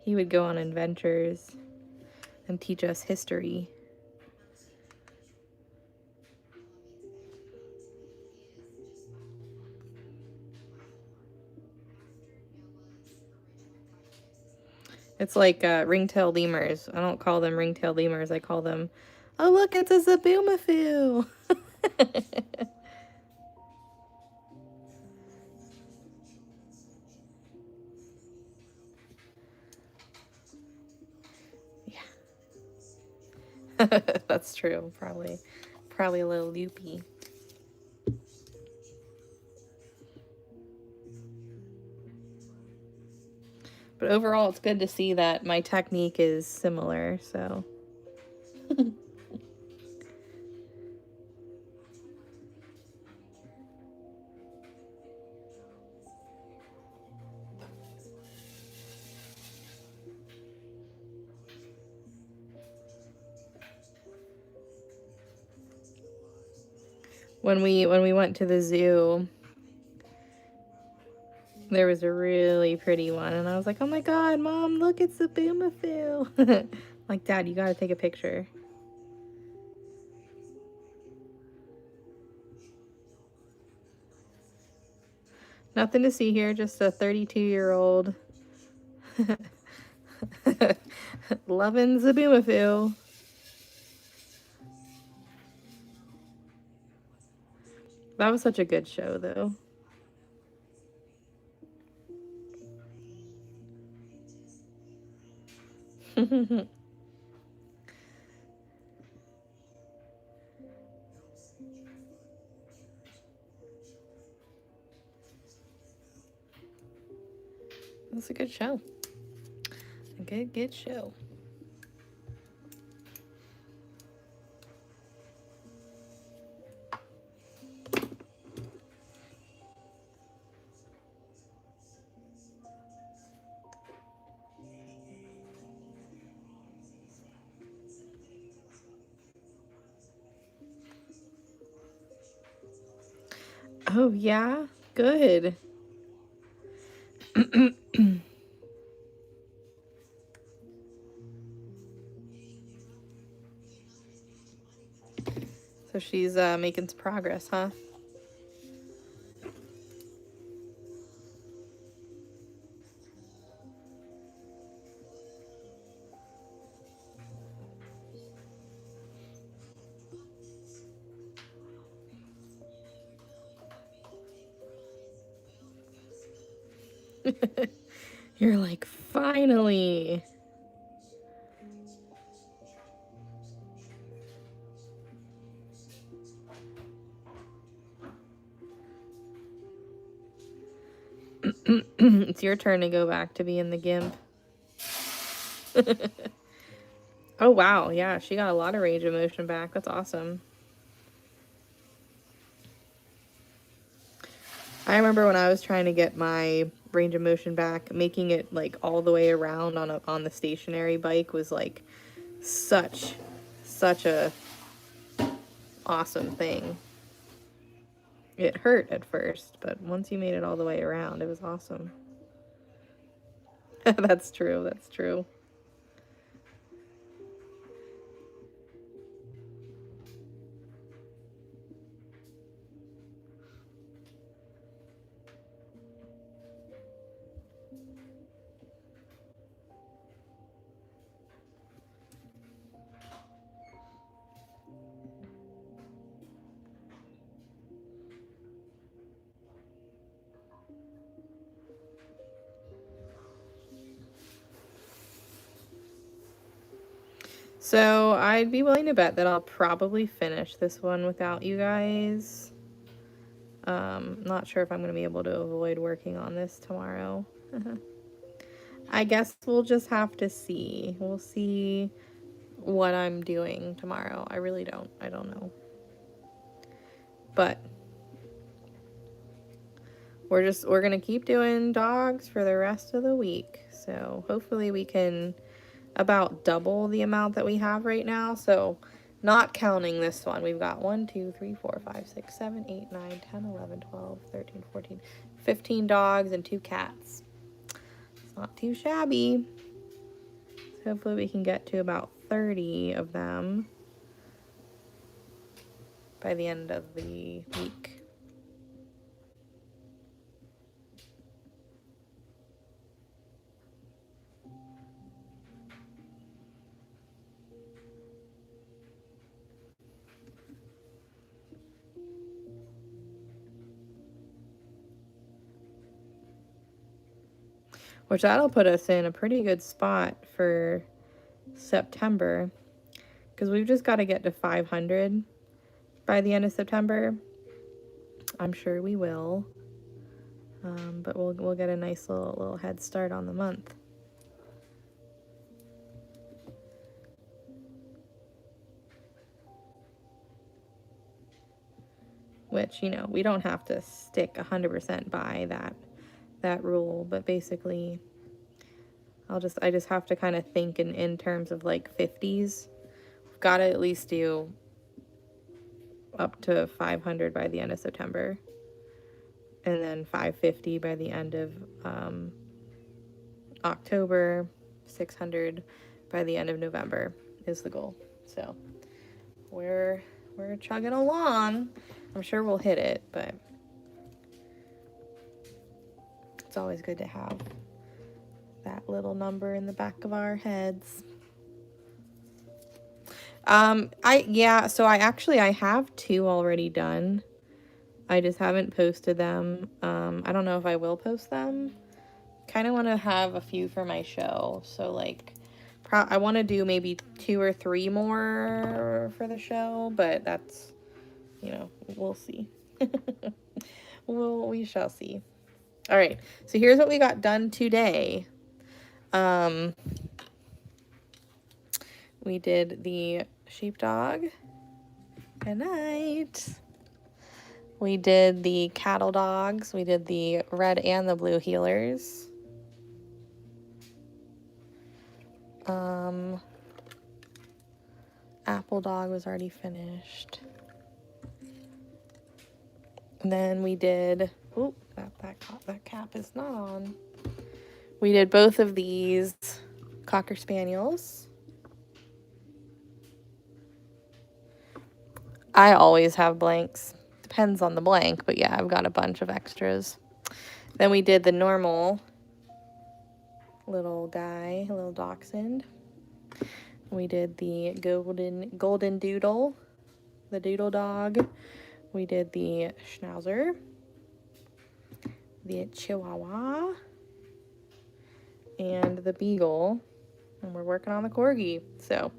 He would go on adventures and teach us history. It's like ring-tailed lemurs. I don't call them ring-tailed lemurs. I call them, oh look, it's a Zaboomafoo. Yeah. That's true. Probably a little loopy. But overall, it's good to see that my technique is similar, so. When we went to the zoo, there was a really pretty one, and I was like, oh my god, Mom, look, it's the Boomafoo. Like, Dad, you gotta take a picture. Nothing to see here, just a 32-year-old loving the Boomafoo. That was such a good show, though. That's a good show. A good show. Oh, yeah? Good. So she's making some progress, huh? You're like, finally. It's your turn to go back to being the gimp. Oh, wow. Yeah, she got a lot of range of motion back. That's awesome. I remember when I was trying to get my range of motion back, making it like all the way around on the stationary bike was like such a awesome thing. It hurt at first, but once you made it all the way around, it was awesome. That's true. That's true. So I'd be willing to bet that I'll probably finish this one without you guys. Not sure if I'm going to be able to avoid working on this tomorrow. I guess we'll just have to see. We'll see what I'm doing tomorrow. I really don't. I don't know. But we're going to keep doing dogs for the rest of the week. So hopefully we can about double the amount that we have right now. So not counting this one, we've got 1, 2, 3, 4, 5, 6, 7, 8, 9, 10, 11, 12, 13, 14, 15 dogs and 2 cats. It's not too shabby. So hopefully we can get to about 30 of them by the end of the week. Which that'll put us in a pretty good spot for September, because we've just got to get to 500 by the end of September. I'm sure we will, but we'll get a nice little head start on the month. Which, you know, we don't have to stick 100% by that rule, but basically I just have to kind of think in terms of like 50s. We've got to at least do up to 500 by the end of September, and then 550 by the end of October, 600 by the end of November is the goal. So we're chugging along. I'm sure we'll hit it, but it's always good to have that little number in the back of our heads. So I have 2 already done. I just haven't posted them. I don't know if I will post them. Kind of want to have a few for my show. So like, I want to do maybe 2 or 3 more for the show, but that's, you know, we'll see. We shall see. All right. So here's what we got done today. We did the sheepdog. Good night. We did the cattle dogs. We did the red and the blue heelers. Apple dog was already finished. And then we did, oh, that cap is not on. We did both of these Cocker Spaniels. I always have blanks. Depends on the blank, but yeah, I've got a bunch of extras. Then we did the normal little guy, little dachshund. We did the golden doodle, the doodle dog. We did the schnauzer, the chihuahua, and the beagle. And we're working on the corgi. So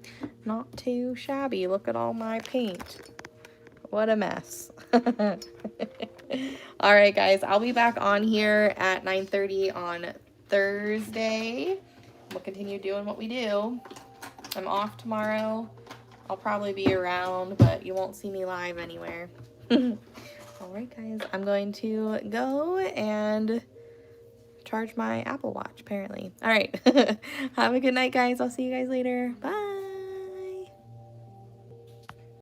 not too shabby. Look at all my paint. What a mess. All right, guys, I'll be back on here at 9:30 on Thursday. We'll continue doing what we do. I'm off tomorrow. I'll probably be around, but you won't see me live anywhere. All right, guys, I'm going to go and charge my Apple Watch, apparently. All right. Have a good night, guys. I'll see you guys later. Bye.